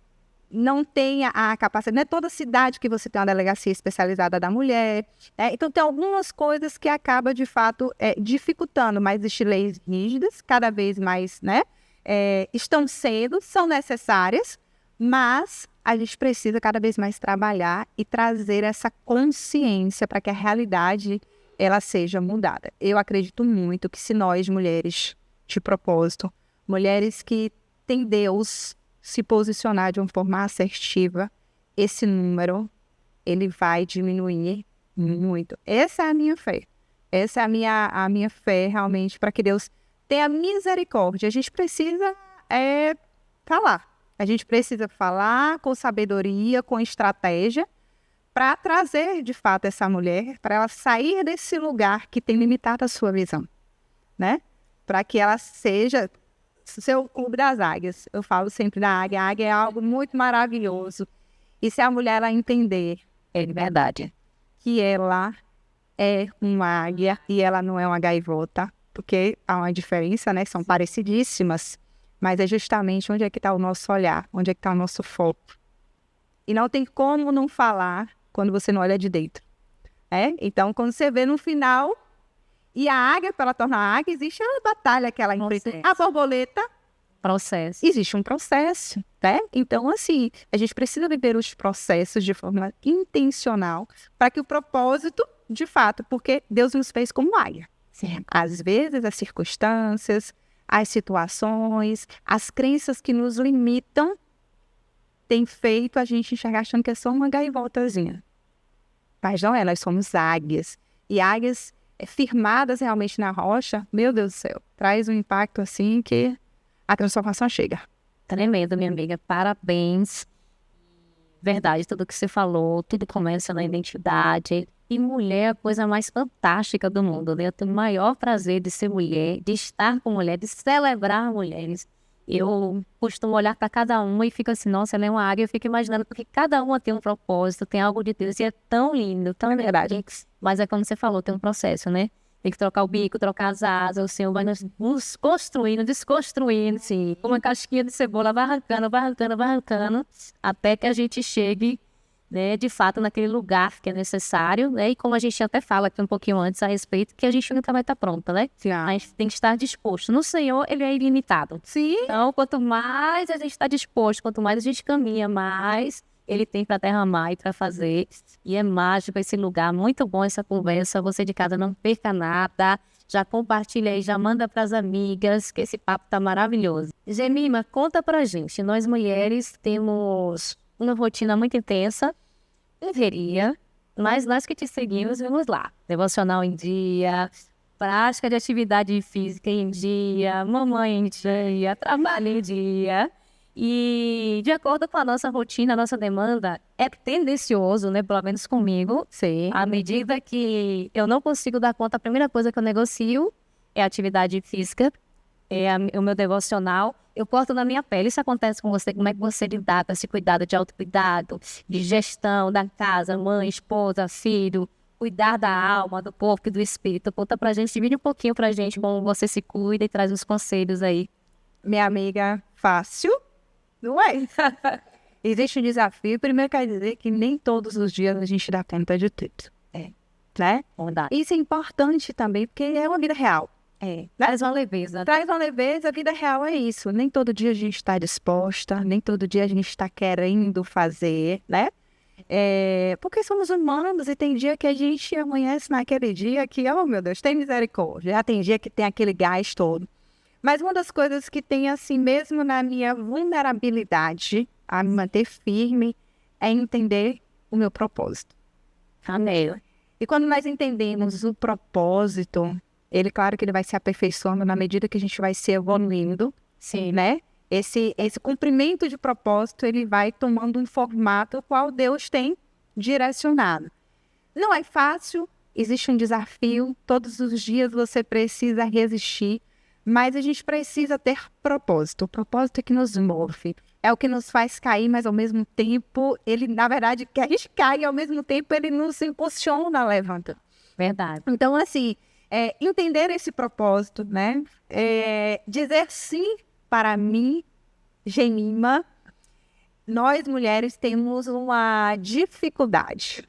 não tem a capacidade, não é toda cidade que você tem uma delegacia especializada da mulher, né? Então tem algumas coisas que acabam de fato dificultando, mas existem leis rígidas, cada vez mais, né, são necessárias, mas a gente precisa cada vez mais trabalhar e trazer essa consciência para que a realidade ela seja mudada. Eu acredito muito que se nós, mulheres de propósito, mulheres que têm Deus, se posicionar de uma forma assertiva, esse número, ele vai diminuir muito. Essa é a minha fé. Essa é a minha fé, realmente, para que Deus tenha misericórdia. A gente precisa falar. A gente precisa falar com sabedoria, com estratégia, para trazer, de fato, essa mulher, para ela sair desse lugar que tem limitado a sua visão, né? Para que ela seja seu clube das águias. Eu falo sempre da águia. A águia é algo muito maravilhoso. E se a mulher ela entender, é verdade, que ela é uma águia e ela não é uma gaivota, porque há uma diferença, né? São parecidíssimas, mas é justamente onde é que está o nosso olhar, onde é que está o nosso foco. E não tem como não falar quando você não olha de dentro. Então, quando você vê no final, e a águia, para ela tornar águia, existe uma batalha que ela enfrenta. A borboleta, processo. Existe um processo, né? Então, assim, a gente precisa viver os processos de forma intencional para que o propósito, de fato, porque Deus nos fez como águia. Sim. Às vezes, as circunstâncias, as situações, as crenças que nos limitam têm feito a gente enxergar achando que é só uma gaivotazinha. Mas não é, nós somos águias. E águias firmadas realmente na rocha, meu Deus do céu, traz um impacto assim que a transformação chega. Tremendo, minha amiga. Parabéns. Verdade, tudo que você falou, tudo começa na identidade. E mulher é a coisa mais fantástica do mundo, né? Eu tenho o maior prazer de ser mulher, de estar com mulher, de celebrar mulheres. Eu costumo olhar para cada uma e fico assim, nossa, ela é uma águia. Eu fico imaginando porque cada uma tem um propósito, tem algo de Deus. E é tão lindo, tão verdade. Mas é como você falou, tem um processo, né? Tem que trocar o bico, trocar as asas, o Senhor vai nos construindo, desconstruindo, assim, como uma casquinha de cebola, vai arrancando, vai arrancando, vai arrancando, até que a gente chegue, né, de fato, naquele lugar que é necessário, né? E como a gente até fala aqui um pouquinho antes a respeito, que a gente nunca vai estar pronta, né? A gente tem que estar disposto. No Senhor, Ele é ilimitado. Sim. Então, quanto mais a gente está disposto, quanto mais a gente caminha, mais Ele tem para derramar e para fazer. E é mágico esse lugar, muito bom essa conversa. Você de casa não perca nada. Já compartilha aí, já manda para as amigas, que esse papo tá maravilhoso. Gemima, conta pra gente. Nós mulheres temos uma rotina muito intensa, deveria, mas nós que te seguimos, vamos lá. Devocional em dia, prática de atividade física em dia, mamãe em dia, trabalho em dia. E de acordo com a nossa rotina, a nossa demanda, é tendencioso, né? Pelo menos comigo. Sim. À medida que eu não consigo dar conta, a primeira coisa que eu negocio é a atividade física, o meu devocional. Eu corto na minha pele. Isso acontece com você? Como é que você lidar com esse cuidado de autocuidado, de gestão da casa, mãe, esposa, filho, cuidar da alma, do corpo e do espírito? Conta pra gente, divide um pouquinho pra gente como você se cuida e traz uns conselhos aí. Minha amiga, fácil, não é? Existe um desafio. Primeiro, quer dizer que nem todos os dias a gente dá conta de tudo. Né? Verdade. Isso é importante também, porque é uma vida real. Traz uma leveza. Traz uma leveza, a vida real é isso. Nem todo dia a gente está disposta, nem todo dia a gente está querendo fazer, né? Porque somos humanos e tem dia que a gente amanhece naquele dia que, oh meu Deus, tem misericórdia. Já tem dia que tem aquele gás todo. Mas uma das coisas que tem assim mesmo na minha vulnerabilidade a me manter firme é entender o meu propósito. Amém. E quando nós entendemos o propósito, ele, claro que ele vai se aperfeiçoando na medida que a gente vai se evoluindo, Sim. né? Esse cumprimento de propósito, ele vai tomando um formato qual Deus tem direcionado. Não é fácil, existe um desafio, todos os dias você precisa resistir, mas a gente precisa ter propósito. O propósito é que nos move, é o que nos faz cair, mas ao mesmo tempo, ele, na verdade, que a gente cai e ao mesmo tempo ele nos impulsiona a levantar. Verdade. Então, assim, entender esse propósito, né? Dizer sim para mim, Gemima, nós mulheres temos uma dificuldade,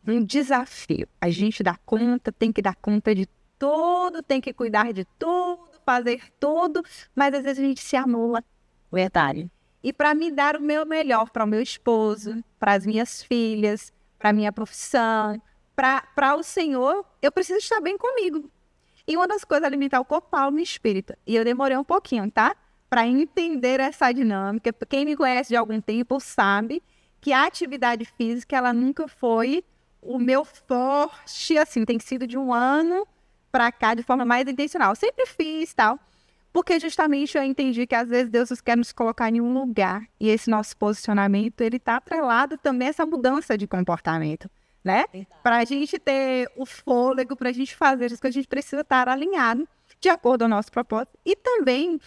um desafio. A gente dá conta, tem que dar conta de tudo, tem que cuidar de tudo, fazer tudo, mas às vezes a gente se anula. Verdade. E para me dar o meu melhor para o meu esposo, para as minhas filhas, para a minha profissão, para o Senhor, eu preciso estar bem comigo. E uma das coisas é alimentar o corpo, a alma e o espírito. E eu demorei um pouquinho, tá? Para entender essa dinâmica. Quem me conhece de algum tempo sabe que a atividade física, ela nunca foi o meu forte, assim, tem sido de um ano para cá de forma mais intencional. Eu sempre fiz, tal. Porque justamente eu entendi que às vezes Deus quer nos colocar em um lugar. E esse nosso posicionamento, ele está atrelado também a essa mudança de comportamento. Né? Para a gente ter o fôlego, para a gente fazer as coisas, a gente precisa estar alinhado de acordo ao nosso propósito e também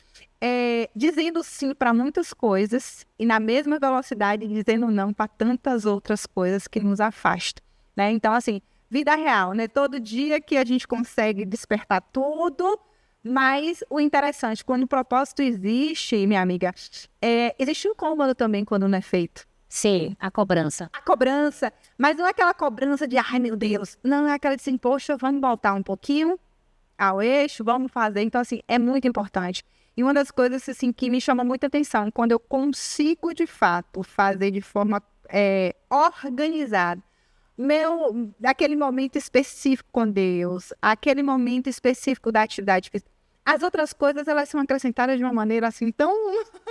dizendo sim para muitas coisas e na mesma velocidade dizendo não para tantas outras coisas que nos afastam, né? Então, assim, vida real, né? Todo dia que a gente consegue despertar tudo, mas o interessante, quando o propósito existe, minha amiga, existe um incômodo também quando não é feito. Sim, a cobrança. A cobrança, mas não é aquela cobrança de, ai meu Deus, não é aquela de assim, poxa, vamos voltar um pouquinho ao eixo, vamos fazer. Então, assim, é muito importante. E uma das coisas, assim, que me chama muita atenção, quando eu consigo, de fato, fazer de forma organizada, aquele momento específico com Deus, aquele momento específico da atividade física, as outras coisas, elas são acrescentadas de uma maneira, assim, tão...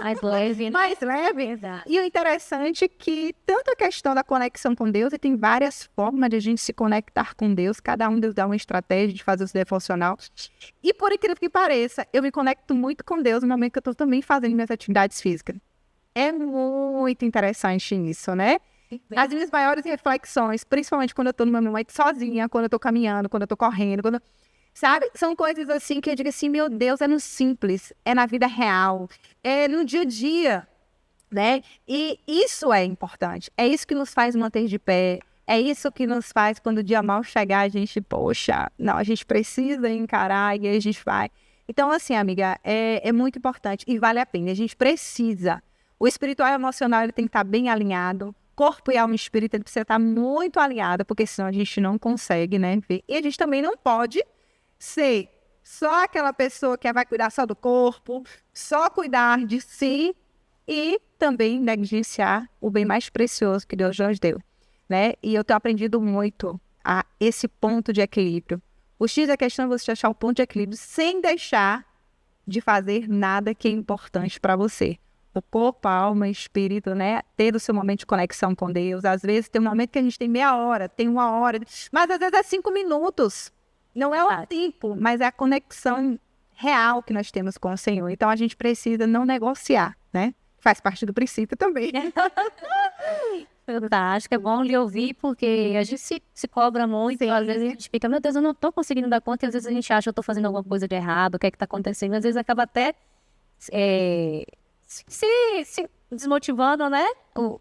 Mais leve, né? Mais leve. Verdade. E o interessante é que tanto a questão da conexão com Deus, e tem várias formas de a gente se conectar com Deus, cada um Deus dá uma estratégia de fazer o devocional. E por incrível que pareça, eu me conecto muito com Deus no momento que eu estou também fazendo minhas atividades físicas. É muito interessante isso, né? As minhas maiores reflexões, principalmente quando eu tô no meu momento sozinha, quando eu tô caminhando, quando eu tô correndo, sabe? São coisas assim que eu digo assim, meu Deus, é no simples, é na vida real, é no dia a dia, né? E isso é importante, é isso que nos faz manter de pé, é isso que nos faz, quando o dia mal chegar, a gente, poxa, não, a gente precisa encarar e a gente vai. Então, assim, amiga, é muito importante e vale a pena, a gente precisa. O espiritual e o emocional, ele tem que estar bem alinhado, corpo e alma e espírito, ele precisa estar muito alinhado, porque senão a gente não consegue, né, ver. E a gente também não pode ser só aquela pessoa que vai cuidar só do corpo, só cuidar de si e também negligenciar o bem mais precioso que Deus nos deu, né? E eu tenho aprendido muito a esse ponto de equilíbrio. O X da questão é você achar o ponto de equilíbrio sem deixar de fazer nada que é importante para você. O corpo, a alma, o espírito, né? Ter o seu momento de conexão com Deus. Às vezes tem um momento que a gente tem meia hora, tem uma hora, mas às vezes é 5 minutos. Não é o tempo, mas é a conexão real que nós temos com o Senhor. Então a gente precisa não negociar, né? Faz parte do princípio também. Fantástico, é bom lhe ouvir, porque a gente se cobra muito, às vezes a gente fica, meu Deus, eu não tô conseguindo dar conta, e às vezes a gente acha que eu tô fazendo alguma coisa de errado, o que é que tá acontecendo, às vezes acaba até se desmotivando, né,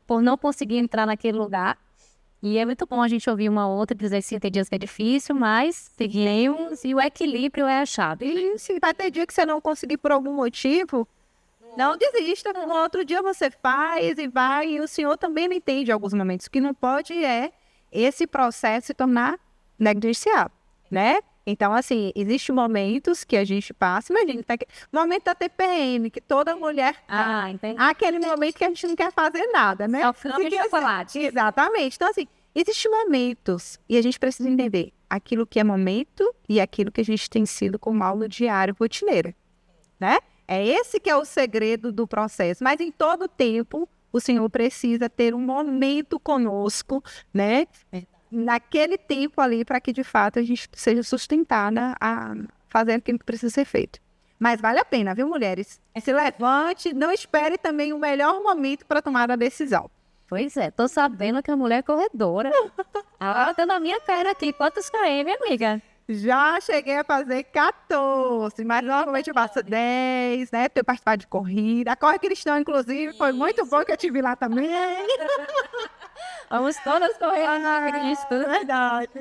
por não conseguir entrar naquele lugar. E é muito bom a gente ouvir uma outra dizer assim, tem dias que é difícil, mas seguimos, e o equilíbrio é a chave. E se vai ter dia que você não conseguir por algum motivo, não desista. No outro dia você faz e vai. E o Senhor também não entende alguns momentos. O que não pode é esse processo se tornar negligenciável, né? Então, assim, existem momentos que a gente passa. Imagina, momento da TPM, que toda mulher... Entendi. Aquele momento que a gente não quer fazer nada, né? É o final de chocolate. Exatamente. Então, assim, existem momentos e a gente precisa entender aquilo que é momento e aquilo que a gente tem sido como aula diária, rotineira, né? É esse que é o segredo do processo. Mas em todo tempo, o Senhor precisa ter um momento conosco, né? Naquele tempo ali, para que de fato a gente seja sustentada a fazer aquilo que precisa ser feito. Mas vale a pena, viu, mulheres? Se levante, não espere também o melhor momento para tomar a decisão. Pois é, tô sabendo que a mulher é corredora. Ela tá na minha cara aqui. Quantos km, amiga? Já cheguei a fazer 14, mas normalmente eu faço 10, né? Tenho participado de corrida. A Corre Cristã, inclusive, foi muito bom que eu te vi lá também. Vamos todas correr na Cristo. Verdade.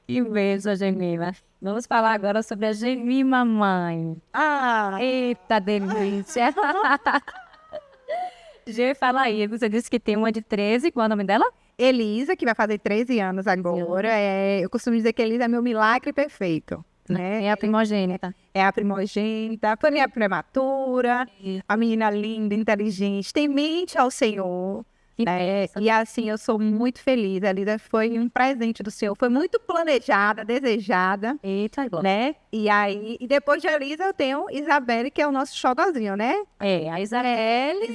Que beijo, Gemima. Vamos falar agora sobre a Gemima mãe. Eita delícia. Gê, fala aí. Você disse que tem uma de 13. Qual é o nome dela? Elisa, que vai fazer 13 anos agora. Eu costumo dizer que Elisa é meu milagre perfeito, né? É a primogênita. É a primogênita, foi minha prematura, a menina linda, inteligente, temente ao Senhor, né? E assim, eu sou muito feliz. A Elisa foi um presente do Senhor, foi muito planejada, desejada. Eita, agora. Né? E aí, e depois de Elisa, eu tenho Isabelle, que é o nosso xodozinho, né? A Isabelle.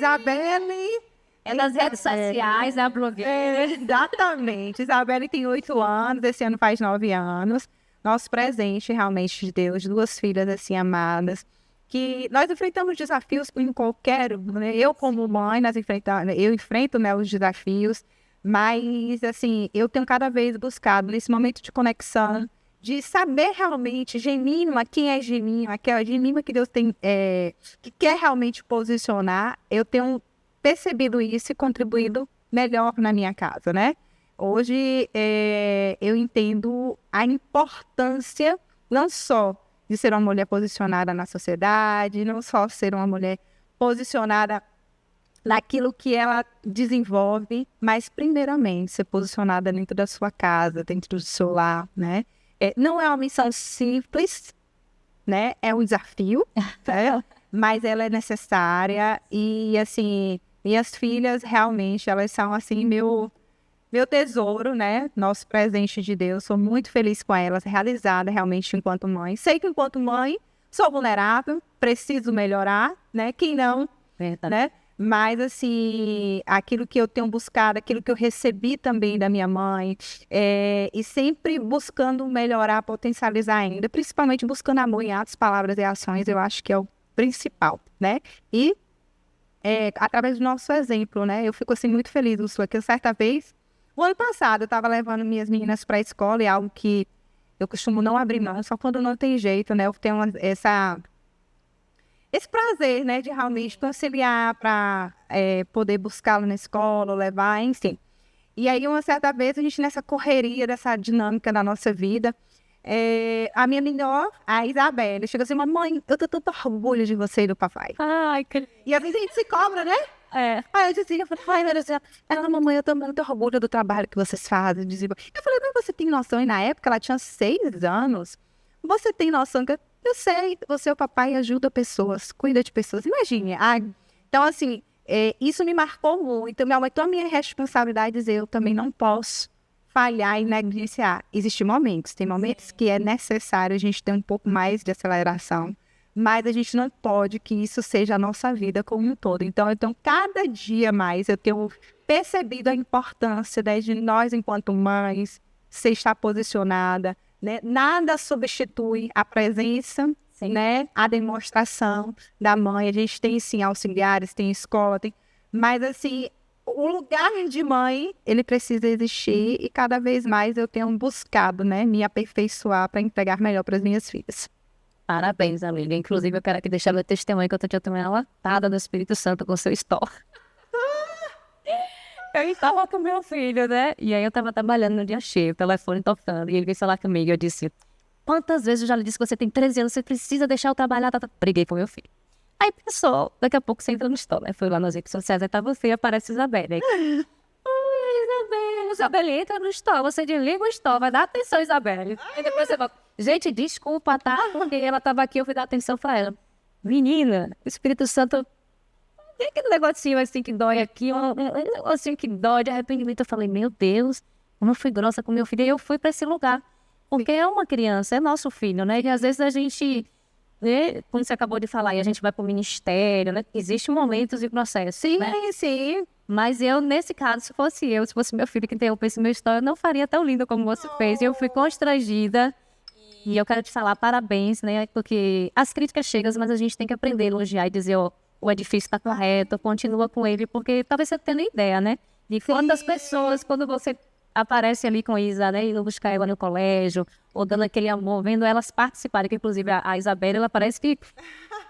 É das redes sociais, é a blogueira. Exatamente. Isabelle tem 8 anos, esse ano faz 9 anos. Nosso presente, realmente, de Deus, 2 filhas, assim, amadas. Que nós enfrentamos desafios em qualquer... Né? Eu, como mãe, eu enfrento, né, os desafios. Mas, assim, eu tenho cada vez buscado, nesse momento de conexão, de saber realmente, Gemima, quem é Gemima, aquela Gemima que Deus tem, que quer realmente posicionar. Eu tenho percebido isso e contribuído melhor na minha casa, né? Hoje eu entendo a importância não só de ser uma mulher posicionada na sociedade, não só ser uma mulher posicionada naquilo que ela desenvolve, mas primeiramente ser posicionada dentro da sua casa, dentro do seu lar, né? Não é uma missão simples, né? É um desafio, né? Mas ela é necessária e, assim... Minhas filhas, realmente, elas são, assim, meu tesouro, né? Nosso presente de Deus. Sou muito feliz com elas, realizada realmente enquanto mãe. Sei que enquanto mãe sou vulnerável, preciso melhorar, né? Quem não, né? Mas, assim, aquilo que eu tenho buscado, aquilo que eu recebi também da minha mãe, e sempre buscando melhorar, potencializar ainda, principalmente buscando amor em atos, palavras e ações, eu acho que é o principal, né? E através do nosso exemplo, né? Eu fico, assim, muito feliz, Ursula, que certa vez, o ano passado, eu estava levando minhas meninas para a escola, e algo que eu costumo não abrir mão, só quando não tem jeito, né? Eu tenho esse prazer, né, de realmente conciliar para poder buscá-lo na escola, levar, enfim. E aí, uma certa vez, a gente nessa correria, dessa dinâmica da nossa vida, a minha menor, a Isabela, chega assim, mamãe, eu tenho tanto orgulho de você e do papai. Ai, que... E às vezes a gente se cobra, né? É. Aí eu dizia, ai, meu Deus, ela, mamãe, eu tenho muito orgulho do trabalho que vocês fazem. Eu falei, mas você tem noção? E na época, ela tinha 6 anos. Você tem noção que eu sei, você, o papai, ajuda pessoas, cuida de pessoas. Imagine. Então, assim, isso me marcou muito. Minha mãe, então a minha responsabilidade é dizer, eu também não posso falhar e negligenciar. Existem momentos, tem momentos que é necessário a gente ter um pouco mais de aceleração, mas a gente não pode que isso seja a nossa vida como um todo. Então, cada dia mais eu tenho percebido a importância, né, de nós, enquanto mães, se estar posicionada, né? Nada substitui a presença, né, a demonstração da mãe. A gente tem, sim, auxiliares, tem escola, mas, assim, o lugar de mãe, ele precisa existir e cada vez mais eu tenho buscado, né, me aperfeiçoar para entregar melhor para as minhas filhas. Parabéns, amiga. Inclusive, eu quero aqui deixar meu testemunho que eu tô também latada do Espírito Santo com seu store. Eu estava com meu filho, né? E aí eu estava trabalhando no dia cheio, o telefone tocando, e ele veio falar comigo. Eu disse, quantas vezes eu já lhe disse que você tem 13 anos, você precisa deixar eu trabalhar, Briguei com meu filho. Aí pensou, daqui a pouco você entra no store, né? Fui lá nas redes sociais, aí tava você e aparece Isabela. Aí, Isabela, entra no store, você desliga o store, vai dar atenção, Isabela. Aí depois você volta. Gente, desculpa, tá? Porque ela tava aqui, eu fui dar atenção pra ela. Menina, o Espírito Santo... Tem aquele negocinho assim que dói aqui, um negocinho que dói de arrependimento. Eu falei, meu Deus, como eu fui grossa com meu filho. E eu fui para esse lugar. Porque é uma criança, é nosso filho, né? E às vezes a gente, né, como você acabou de falar, e a gente vai para o ministério, né? Existem momentos e processos. Sim, né? Sim. Mas eu, nesse caso, se fosse meu filho que interrompesse esse meu história, eu não faria tão lindo como você fez. E eu fui constrangida. E eu quero te falar parabéns, né? Porque as críticas chegam, mas a gente tem que aprender a elogiar e dizer, ó, o edifício está correto, continua com ele, porque talvez você tenha ideia, né? De quantas pessoas, quando você aparece ali com a Isa, né, indo buscar ela no colégio, ou dando aquele amor, vendo elas participarem, que inclusive a Isabela, ela parece que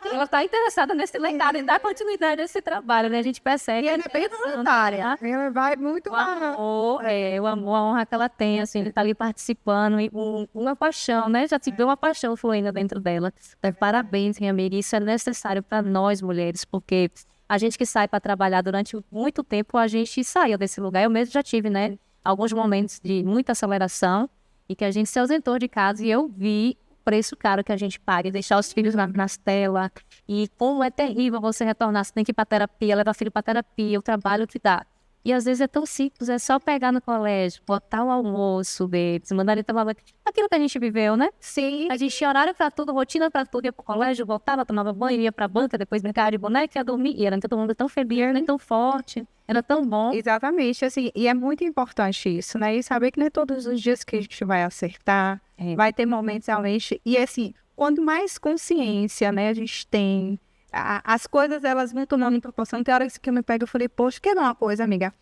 ela está interessada nesse legado, em dar continuidade a esse trabalho, né? A gente percebe. E ela é bem voluntária. Ela vai muito lá. O amor, a honra que ela tem, assim, ele está ali participando, e uma paixão, né? Já se vê uma paixão fluindo dentro dela. Então, parabéns, minha amiga. Isso é necessário para nós, mulheres, porque a gente que sai para trabalhar durante muito tempo, a gente saia desse lugar. Eu mesmo já tive, né? Alguns momentos de muita aceleração e que a gente se ausentou de casa e eu vi preço caro que a gente paga e deixar os filhos nas telas. E como é terrível você retornar, você tem que ir para terapia, levar filho para terapia, o trabalho que dá. E às vezes é tão simples, é só pegar no colégio, botar o almoço deles, mandar ele tomar banho. Aquilo que a gente viveu, né? Sim. A gente tinha horário para tudo, rotina para tudo, ia pro colégio, voltava, tomava banho, ia pra banca, depois brincava de boneca, ia dormir. E era todo mundo tão feliz, era tão forte, era tão bom. Exatamente, assim, e é muito importante isso, né? E saber que não é todos os dias que a gente vai acertar, vai ter momentos realmente, e assim, quanto mais consciência, né, a gente tem, as coisas, elas vão tomando proporção. Tem horas que eu me pego e falei, poxa, quer ver uma coisa, amiga?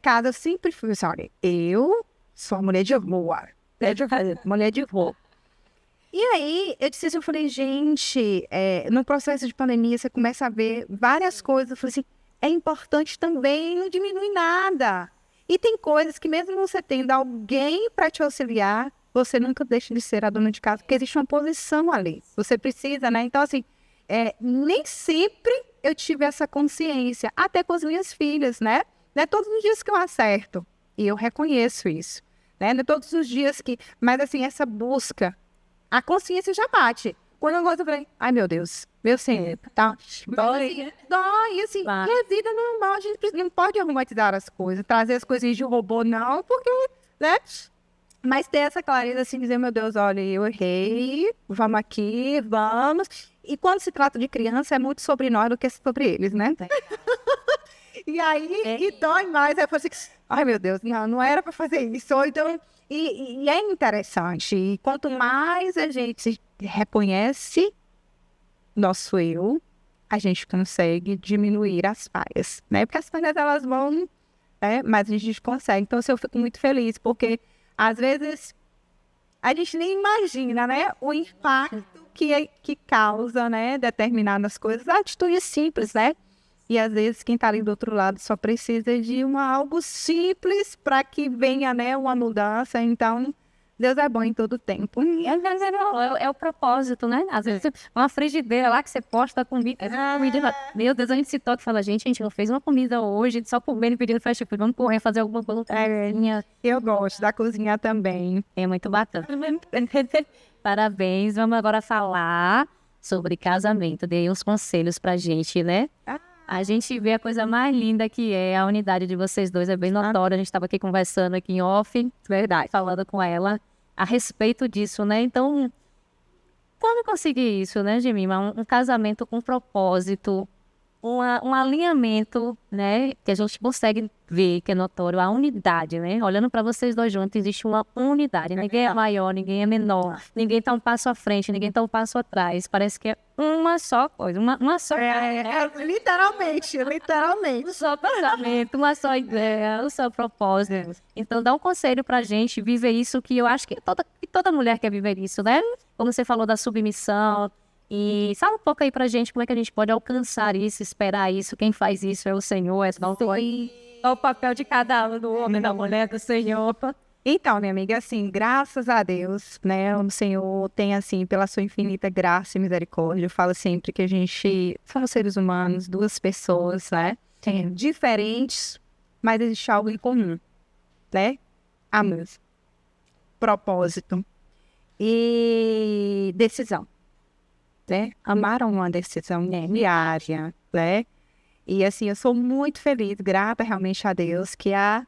Casa, eu sempre fui assim, olha, eu sou mulher de rua, mulher de rua. E aí, eu disse assim, eu falei, gente, no processo de pandemia, você começa a ver várias coisas, eu falei assim, é importante também, não diminui nada. E tem coisas que mesmo você tendo alguém para te auxiliar, você nunca deixa de ser a dona de casa, porque existe uma posição ali. Você precisa, né? Então, assim, nem sempre eu tive essa consciência, até com as minhas filhas, né? Não é todos os dias que eu acerto, e eu reconheço isso, né? Não é todos os dias que... Mas, assim, essa busca, a consciência já bate. Quando eu gosto, eu falei, ai, meu Deus, meu Senhor, tá? Dói, assim, e a vida normal, a gente não pode romantizar as coisas, trazer as coisinhas de robô, não, porque, né? Mas ter essa clareza, assim, dizer, meu Deus, olha, eu errei, vamos aqui, vamos. E quando se trata de criança, é muito sobre nós do que sobre eles, né? E aí, e dói mais, aí eu falei assim, ai, meu Deus, não era pra fazer isso, então... E é interessante, e quanto mais a gente reconhece nosso eu, a gente consegue diminuir as falhas, né? Porque as falhas, elas vão, né? Mas a gente consegue. Então, assim, eu fico muito feliz, porque, às vezes, a gente nem imagina, né? O impacto que causa, né? Determinadas coisas, atitudes simples, né? E, às vezes, quem está ali do outro lado só precisa de algo simples para que venha, né? Uma mudança. Então, Deus é bom em todo tempo. É o propósito, né? Às vezes, uma frigideira lá que você posta a comida. Meu Deus, a gente se toca e fala, gente, a gente não fez uma comida hoje, a gente só comendo e pedindo fast food, vamos correr, fazer alguma coisa. Eu gosto da cozinha também. É muito bacana. Parabéns. Vamos agora falar sobre casamento. Dei uns conselhos pra gente, né? A gente vê a coisa mais linda que é a unidade de vocês dois, é bem notória. A gente estava aqui conversando aqui em off, verdade, falando com ela a respeito disso, né? Então, como conseguir isso, né, Jemima? Um casamento com propósito, um alinhamento, né? Que a gente consegue ver, que é notório, a unidade, né? Olhando para vocês dois juntos, existe uma unidade. Ninguém é maior, ninguém é menor, ninguém tá um passo à frente, ninguém tá um passo atrás. Parece que é uma só coisa, uma só... Literalmente. Um só casamento, uma só ideia, um só propósito. Então, dá um conselho pra gente viver isso, que eu acho que toda mulher quer viver isso, né? Como você falou da submissão. E fala um pouco aí pra gente como é que a gente pode alcançar isso, esperar isso. Quem faz isso é o Senhor, é o papel de cada um, do homem, da mulher, do Senhor. Então, minha amiga, assim, graças a Deus, né, o Senhor tem, assim, pela sua infinita graça e misericórdia, eu falo sempre que a gente, somos seres humanos, duas pessoas, né, diferentes, mas existe algo em comum, né, amor, propósito e decisão, né, amar é uma decisão diária, né, e, assim, eu sou muito feliz, grata realmente a Deus, que há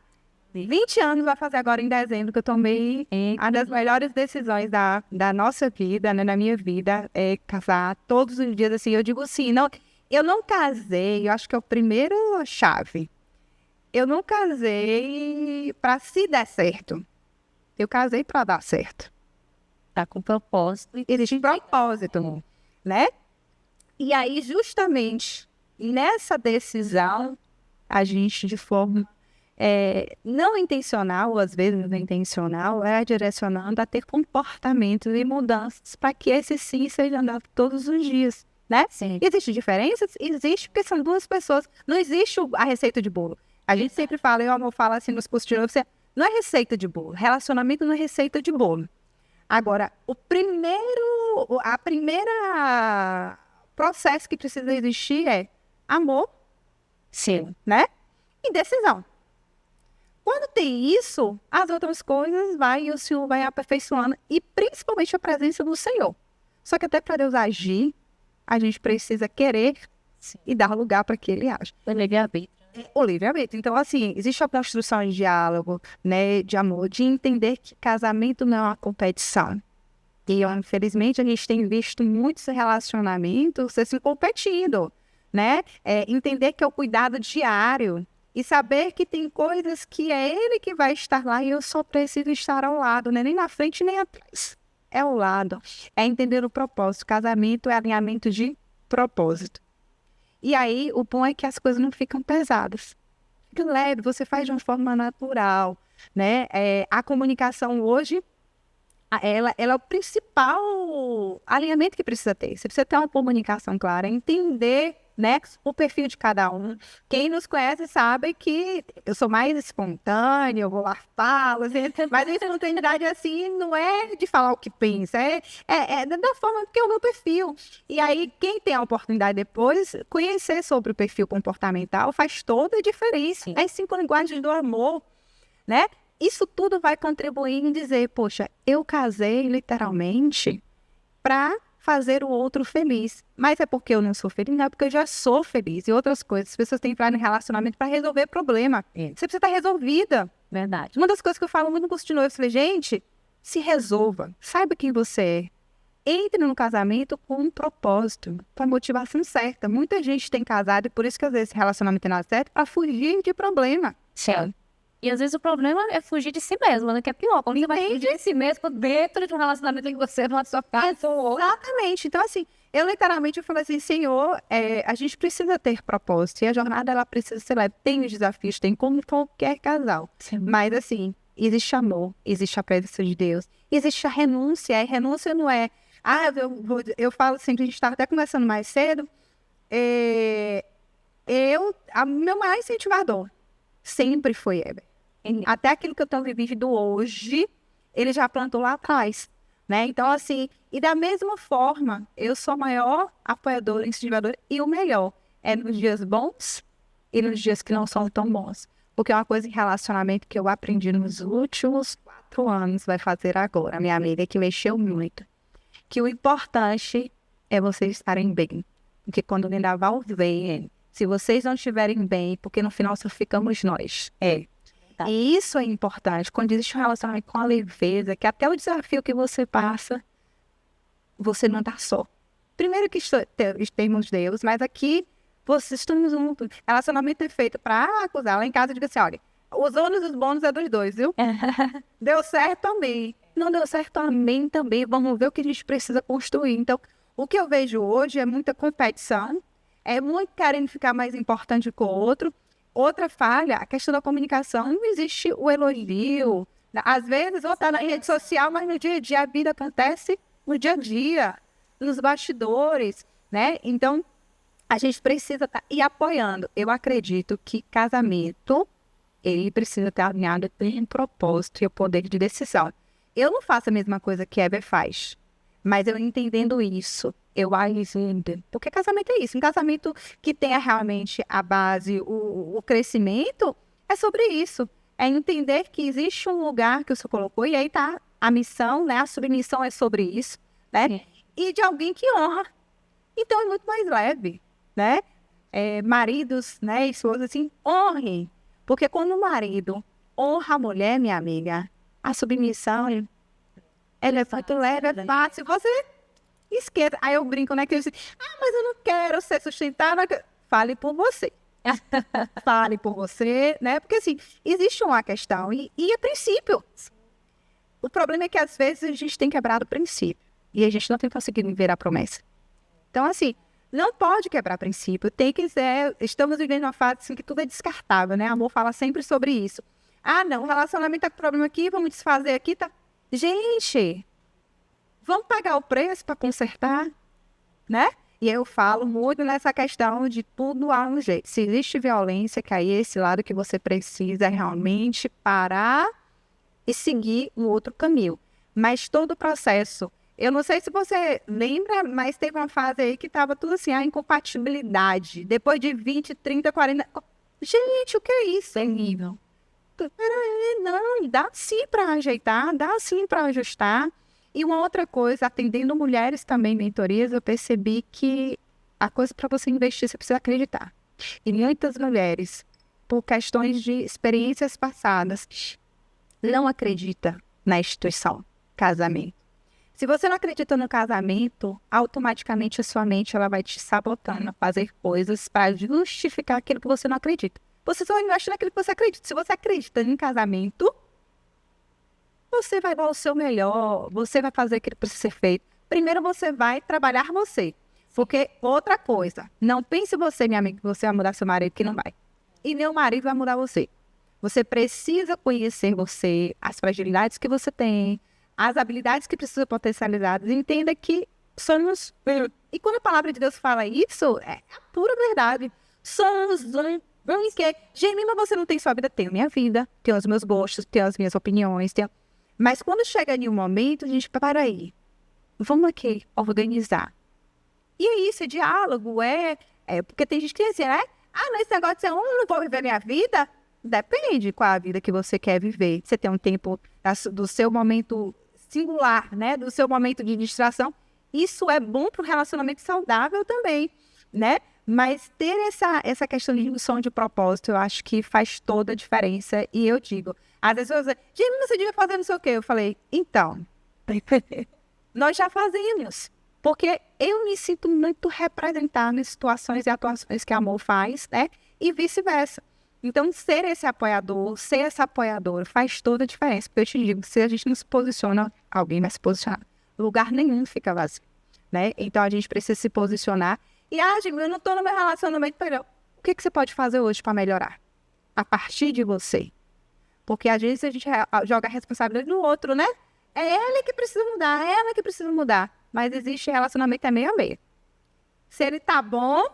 20 anos, vai fazer agora em dezembro, que eu tomei uma das melhores decisões da nossa vida, né, na minha vida, é casar todos os dias, assim, eu digo assim, não, eu não casei, eu acho que é a primeira chave, eu não casei para se der certo, eu casei para dar certo. Tá com propósito. Existe um propósito, né? E aí, justamente, nessa decisão, a gente, de forma não intencional, ou às vezes não intencional, é direcionando a ter comportamentos e mudanças para que esse sim seja andado todos os dias, né? Sim. Existe diferenças? Existe, porque são duas pessoas. Não existe a receita de bolo. A gente sempre fala, eu amo falar assim nos cursos de novo, não é receita de bolo. Relacionamento não é receita de bolo. Agora, a primeira processo que precisa existir é amor, Sim, né? E decisão. Quando tem isso, as outras coisas e o Senhor vai aperfeiçoando, e principalmente a presença do Senhor. Só que até para Deus agir, a gente precisa querer e dar lugar para que Ele age. O livre-arbítrio. Então, assim, existe a construção de diálogo, né, de amor, de entender que casamento não é uma competição. E, infelizmente, a gente tem visto muitos relacionamentos se competindo, né? Entender que é o cuidado diário e saber que tem coisas que é Ele que vai estar lá e eu só preciso estar ao lado, né? Nem na frente, nem atrás. É ao lado. É entender o propósito. Casamento é alinhamento de propósito. E aí, o bom é que as coisas não ficam pesadas. Fica leve, você faz de uma forma natural, né? A comunicação hoje, ela é o principal alinhamento que precisa ter. Você precisa ter uma comunicação clara, entender, né, o perfil de cada um. Quem nos conhece sabe que eu sou mais espontânea, eu vou lá, falo, mas a espontaneidade, assim, não é de falar o que pensa, é da forma que é o meu perfil. E aí, quem tem a oportunidade depois, conhecer sobre o perfil comportamental faz toda a diferença. As 5 linguagens do amor, né? Isso tudo vai contribuir em dizer, poxa, eu casei literalmente para fazer o outro feliz. Mas é porque eu não sou feliz? Não, é porque eu já sou feliz. E outras coisas. As pessoas têm que entrar no relacionamento para resolver problema. Você precisa estar resolvida. verdade. Uma das coisas que eu falo muito no curso de noiva, eu falei, gente, se resolva. Saiba quem você é. Entre no casamento com um propósito, com a motivação certa. Muita gente tem casado e por isso que às vezes o relacionamento não dá certo, para fugir de problema. Sim. E às vezes o problema é fugir de si mesmo, né? Que é pior. Como você vai fugir de si mesmo dentro de um relacionamento que você não é sua casa ou outra. Exatamente. Então, assim, Eu literalmente falei assim, Senhor, a gente precisa ter propósito, e a jornada ela precisa ser leve. Tem os desafios, tem como qualquer casal. Sim. Mas assim, existe amor, existe a presença de Deus, existe a renúncia, e renúncia não é... eu falo sempre, a gente estava até conversando mais cedo, meu maior incentivador sempre foi Heber. Até aquilo que eu estou vivendo hoje, ele já plantou lá atrás. Né? Então, assim, e da mesma forma, eu sou a maior apoiadora, incentivadora, e o melhor é nos dias bons e nos dias que não são tão bons. Porque é uma coisa em relacionamento que eu aprendi nos últimos 4 anos, vai fazer agora, minha amiga, que mexeu muito. Que o importante é vocês estarem bem. Porque quando o vendaval vem, se vocês não estiverem bem, porque no final só ficamos nós. E isso é importante, quando existe um relacionamento com a leveza, que até o desafio que você passa, você não está só. Primeiro que temos Deus, mas aqui vocês estão juntos. Relacionamento é feito para acusar. Lá em casa, eu digo assim, olha, os ônus e os bônus é dos dois, viu? Deu certo, amém. Não deu certo, amém também. Vamos ver o que a gente precisa construir. Então, o que eu vejo hoje é muita competição, é muito querendo ficar mais importante que o outro. Outra falha, a questão da comunicação, não existe o elogio. Às vezes, ou está na rede social, mas no dia a dia a vida acontece no dia a dia, nos bastidores, né? Então, a gente precisa estar apoiando. Eu acredito que casamento, ele precisa estar alinhado, ter um propósito e o poder de decisão. Eu não faço a mesma coisa que Heber faz, mas eu entendendo isso, eu ajudo. Porque casamento é isso. Um casamento que tenha realmente a base, o crescimento, é sobre isso. É entender que existe um lugar que o Senhor colocou, e aí tá a missão, né? A submissão é sobre isso, né? Sim. E de alguém que honra. Então é muito mais leve, né? Maridos, né? Esposas, assim, honrem. Porque quando o marido honra a mulher, minha amiga, a submissão, ela é muito leve, é fácil. Você esquece. Aí eu brinco, né? Que eu digo, mas eu não quero ser sustentável. Fale por você. Fale por você, né? Porque, assim, existe uma questão. E é princípio. O problema é que, às vezes, a gente tem quebrado o princípio. E a gente não tem conseguido viver a promessa. Então, assim, não pode quebrar princípio. Tem que ser... Estamos vivendo uma fase assim, que tudo é descartável, né? Amor fala sempre sobre isso. Não, o relacionamento tá com problema aqui, vamos desfazer aqui, tá... Gente, vamos pagar o preço para consertar, né? E eu falo muito nessa questão de tudo há um jeito. Se existe violência, que aí é esse lado que você precisa realmente parar e seguir um outro caminho. Mas todo o processo... Eu não sei se você lembra, mas teve uma fase aí que estava tudo assim, a incompatibilidade. Depois de 20, 30, 40... Gente, o que é isso? É nível. Não, dá sim para ajeitar, dá sim para ajustar. E uma outra coisa, atendendo mulheres também, mentorias, eu percebi que a coisa para você investir, você precisa acreditar. E muitas mulheres, por questões de experiências passadas, não acreditam na instituição casamento. Se você não acredita no casamento, automaticamente a sua mente ela vai te sabotando a fazer coisas para justificar aquilo que você não acredita. Você só investe naquilo que você acredita. Se você acredita em casamento, você vai dar o seu melhor, você vai fazer aquilo que precisa ser feito. Primeiro você vai trabalhar você. Porque outra coisa, não pense você, minha amiga, que você vai mudar seu marido, que não vai. E nem o marido vai mudar você. Você precisa conhecer você, as fragilidades que você tem, as habilidades que precisam ser potencializadas. Entenda que somos... E quando a palavra de Deus fala isso, é a pura verdade. Somos... Gemima, você não tem sua vida. Tenho minha vida, tenho os meus gostos, tenho as minhas opiniões. Mas quando chega em um momento, a gente, para aí. Vamos aqui organizar. E é isso, é diálogo, porque tem gente que diz assim, né? Nesse negócio de ser não vou viver minha vida. Depende qual a vida que você quer viver. Você tem um tempo do seu momento singular, né? Do seu momento de distração. Isso é bom para o relacionamento saudável também, né? Mas ter essa questão de indução de propósito, eu acho que faz toda a diferença. E eu digo, às vezes você diz, gente, você devia fazer não sei o quê. Eu falei, então, nós já fazemos. Porque eu me sinto muito representada em situações e atuações que a Amor faz, né? E vice-versa. Então, ser esse apoiador, ser essa apoiadora faz toda a diferença. Porque eu te digo, se a gente não se posiciona, alguém vai se posicionar. Lugar nenhum fica vazio. né? Então, a gente precisa se posicionar. E, Diego, eu não estou no meu relacionamento, perdão. O que você pode fazer hoje para melhorar? A partir de você. Porque, às vezes, a gente joga a responsabilidade no outro, né? É ela que precisa mudar, é ela que precisa mudar. Mas existe relacionamento meio a meio. Se ele tá bom,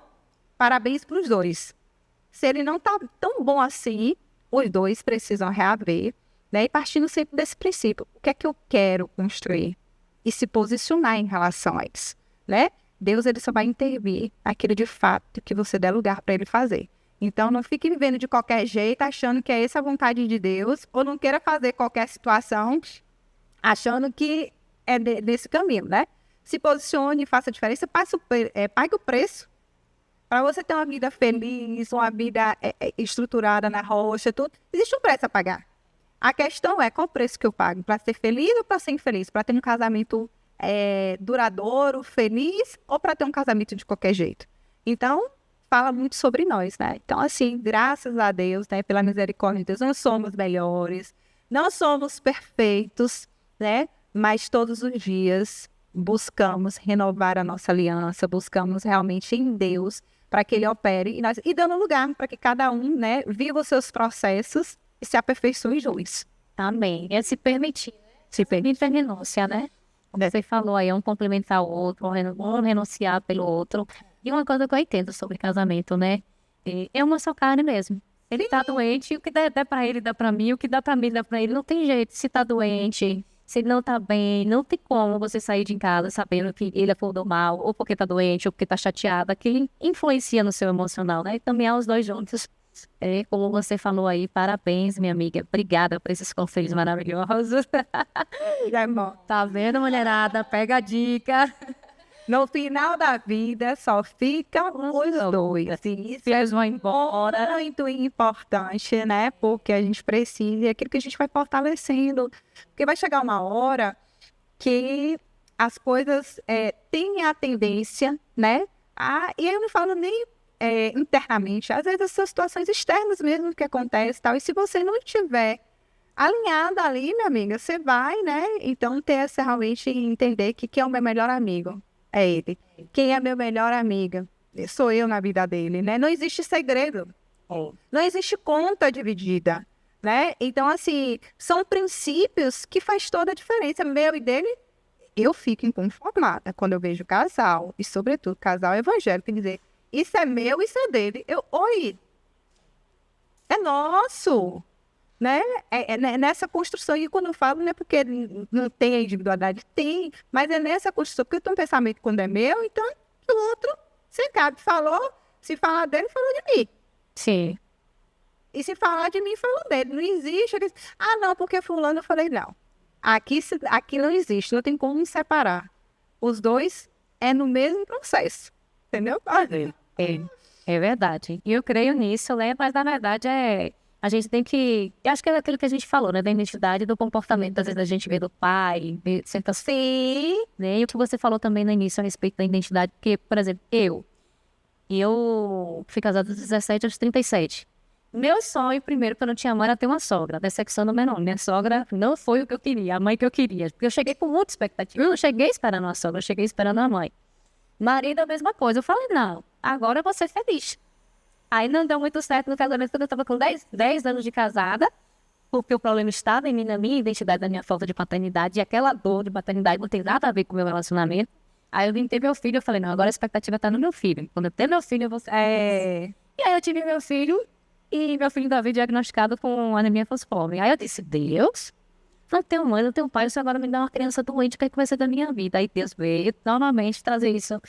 parabéns para os dois. Se ele não tá tão bom assim, os dois precisam reaver, né? E partindo sempre desse princípio. O que é que eu quero construir? E se posicionar em relação a isso, né? Deus, ele só vai intervir aquilo de fato que você der lugar para ele fazer. Então, não fique vivendo de qualquer jeito, achando que é essa a vontade de Deus, ou não queira fazer qualquer situação achando que é desse caminho, né? Se posicione, faça a diferença, pague o preço para você ter uma vida feliz, uma vida estruturada na rocha, tudo. Existe um preço a pagar. A questão é qual o preço que eu pago, para ser feliz ou para ser infeliz, para ter um casamento duradouro, feliz, ou para ter um casamento de qualquer jeito. Então, fala muito sobre nós, né? Então, assim, graças a Deus, né, pela misericórdia de Deus, não somos melhores, não somos perfeitos, né? Mas todos os dias buscamos renovar a nossa aliança, buscamos realmente em Deus para que Ele opere e dando lugar para que cada um, né, viva os seus processos e se aperfeiçoe juntos. Amém. É se permitir, né? Se permitir a renúncia, né? Como você falou aí, um complementar o outro, um renunciar pelo outro. E uma coisa que eu entendo sobre casamento, né? É uma só carne mesmo. Ele tá doente, o que der pra ele, dá pra mim, o que dá pra mim, dá pra ele. Não tem jeito. Se tá doente, se ele não tá bem, não tem como você sair de casa sabendo que ele acordou mal, ou porque tá doente, ou porque tá chateada, que influencia no seu emocional, né? E caminhar os dois juntos. Como você falou aí, parabéns, minha amiga. Obrigada por esses conselhos maravilhosos. Tá vendo, mulherada? Pega a dica. No final da vida, só ficam os dois. Isso, eles vão embora. Muito importante, né? Porque a gente precisa, é aquilo que a gente vai fortalecendo. Porque vai chegar uma hora que as coisas têm a tendência, né? E aí eu não falo nem internamente, às vezes são situações externas mesmo que acontecem e tal. E se você não estiver alinhada ali, minha amiga, você vai, né? Então, ter essa realmente entender que quem é o meu melhor amigo é ele. Quem é meu melhor amiga sou eu na vida dele, né? Não existe segredo. Não existe conta dividida, né? Então, assim, são princípios que faz toda a diferença, meu e dele. Eu fico inconformada quando eu vejo casal, e sobretudo casal evangélico, dizer, isso é meu, isso é dele. Oi, é nosso, né? Nessa construção, e quando eu falo, não é porque não tem a individualidade, tem, mas é nessa construção, porque eu tenho um pensamento quando é meu, então o outro, se cabe, falou, se falar dele, falou de mim. Sim. E se falar de mim, falou dele. Não existe, não, porque fulano, eu falei, não. Aqui não existe, não tem como me separar. Os dois é no mesmo processo, entendeu? É verdade. E eu creio nisso, né? Mas na verdade a gente tem que... Eu acho que é aquilo que a gente falou, né? Da identidade e do comportamento. Às vezes a gente vê do pai, vê certa assim, né? E o que você falou também no início a respeito da identidade. Porque, por exemplo, eu fui casada dos 17 aos 37. Meu sonho, primeiro, que eu não tinha mãe, era ter uma sogra. Decepção do menor. Minha sogra não foi o que eu queria, a mãe que eu queria. Porque eu cheguei com muita expectativa. Eu não cheguei esperando uma sogra, eu cheguei esperando a mãe. Marido, a mesma coisa. Eu falei, não, agora eu vou ser feliz. Aí não deu muito certo no casamento, quando eu estava com 10 anos de casada, porque o problema estava em mim, na minha identidade, na minha falta de paternidade, e aquela dor de paternidade não tem nada a ver com o meu relacionamento. Aí eu vim ter meu filho, eu falei, não, agora a expectativa está no meu filho. Quando eu ter meu filho, eu vou ser feliz. E aí eu tive meu filho, e meu filho Davi diagnosticado com anemia falciforme. Aí eu disse, Deus, não tenho mãe, não tenho pai, você agora me dá uma criança doente, o que é que vai ser da minha vida? Aí Deus veio novamente trazer isso.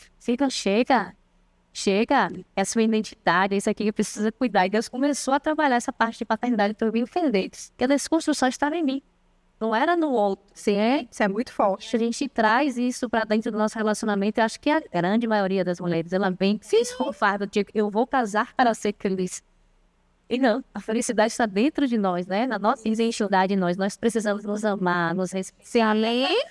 Chega, é a sua identidade, é isso aqui que precisa cuidar. E Deus começou a trabalhar essa parte de paternidade para eu me entender que a desconstrução estava em mim, não era no outro. Sim, isso é muito forte. A gente traz isso para dentro do nosso relacionamento. Eu acho que a grande maioria das mulheres, ela vem se esforçar, eu vou casar para ser feliz. E não, a felicidade está dentro de nós, né? Na nossa identidade, nós precisamos nos amar, nos respeitar,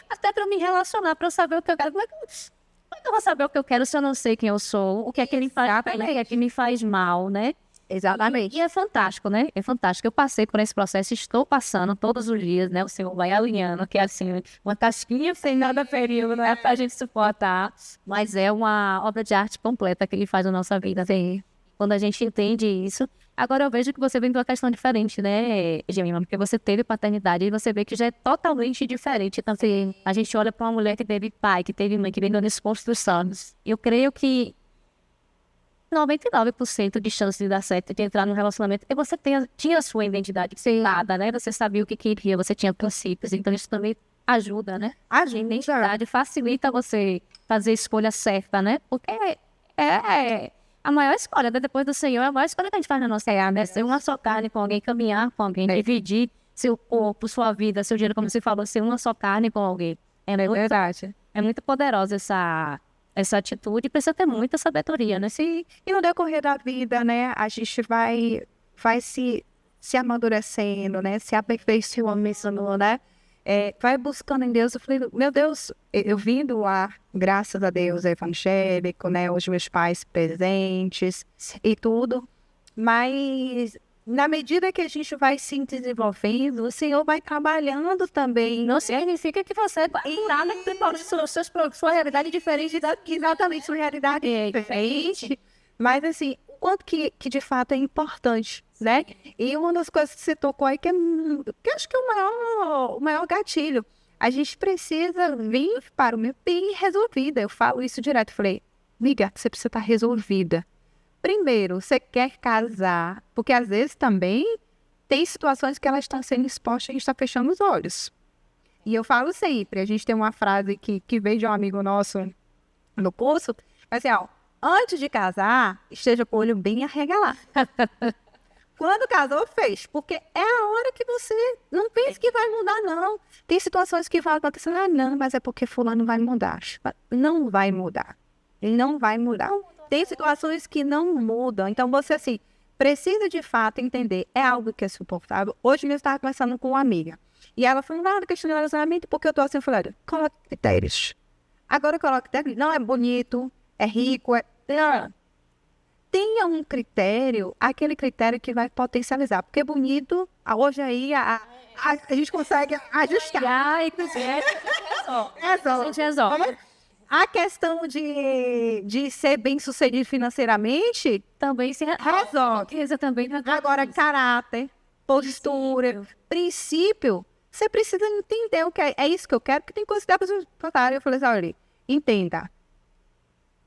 até para me relacionar, para eu saber o que eu quero. Como é que eu vou saber o que eu quero se eu não sei quem eu sou? O que é que me faz bem, o que é que me faz mal, né? Exatamente. E é fantástico, né? É fantástico. Eu passei por esse processo, estou passando todos os dias, né? O Senhor vai alinhando, que é assim, uma casquinha sem nada ferido, não é pra gente suportar. Mas é uma obra de arte completa que ele faz na nossa vida. Sim. Quando a gente entende isso. Agora eu vejo que você vem de uma questão diferente, né, Gemima? Porque você teve paternidade e você vê que já é totalmente diferente. Então, assim, a gente olha para uma mulher que teve pai, que teve mãe, que vem dando construção. Eu creio que 99% de chance de dar certo, de entrar num relacionamento, porque você tinha a sua identidade selada, né? Você sabia o que queria, você tinha princípios, então isso também ajuda, né? A identidade facilita você fazer a escolha certa, né? Porque é a maior escolha, né? Depois do Senhor, é a maior escolha que a gente faz na nossa vida, né? Ser uma só carne com alguém, caminhar com alguém, dividir seu corpo, sua vida, seu dinheiro, como você falou, ser uma só carne com alguém. É verdade. É muito poderosa essa atitude, precisa ter muita sabedoria, né? E no decorrer da vida, né, a gente vai se amadurecendo, né, se aperfeiçoando, né, vai buscando em Deus. Eu falei, meu Deus, eu vim do lar, graças a Deus, evangélico, né, os meus pais presentes e tudo, mas na medida que a gente vai se desenvolvendo, o Senhor vai trabalhando também. Não significa que você nada que sua realidade é diferente Exatamente, sua realidade é diferente, mas assim, o quanto que de fato é importante, né? E uma das coisas que você tocou aí, que eu acho que é o maior gatilho, a gente precisa vir para o meu bem resolvida. Eu falo isso direto, falei, amiga, você precisa estar resolvida. Primeiro, você quer casar, porque às vezes também tem situações que ela está sendo exposta e a gente está fechando os olhos. E eu falo sempre, a gente tem uma frase que veio de um amigo nosso no curso, assim, ó, antes de casar, esteja com o olho bem arregalado. Quando casou, fez, porque é a hora que você não pensa que vai mudar, não. Tem situações que vão acontecer, não, mas é porque fulano vai mudar. Não vai mudar. Ele não vai mudar. Tem situações que não mudam. Então, você, assim, precisa de fato entender. É algo que é suportável. Hoje mesmo eu estava conversando com uma amiga. E ela falou, não, questão de relacionamento, porque eu tô assim, eu falei, olha, coloca critérios. Agora eu coloco critérios. Não é bonito, é rico, não. Tenha um critério, aquele critério que vai potencializar. Porque bonito, hoje aí, a gente consegue ajustar. A questão de ser bem-sucedido financeiramente também se resolve. Agora, caráter, postura, princípio, você precisa entender o que é isso que eu quero, porque tem coisas que dá para você botar. Eu falei assim, olha, entenda.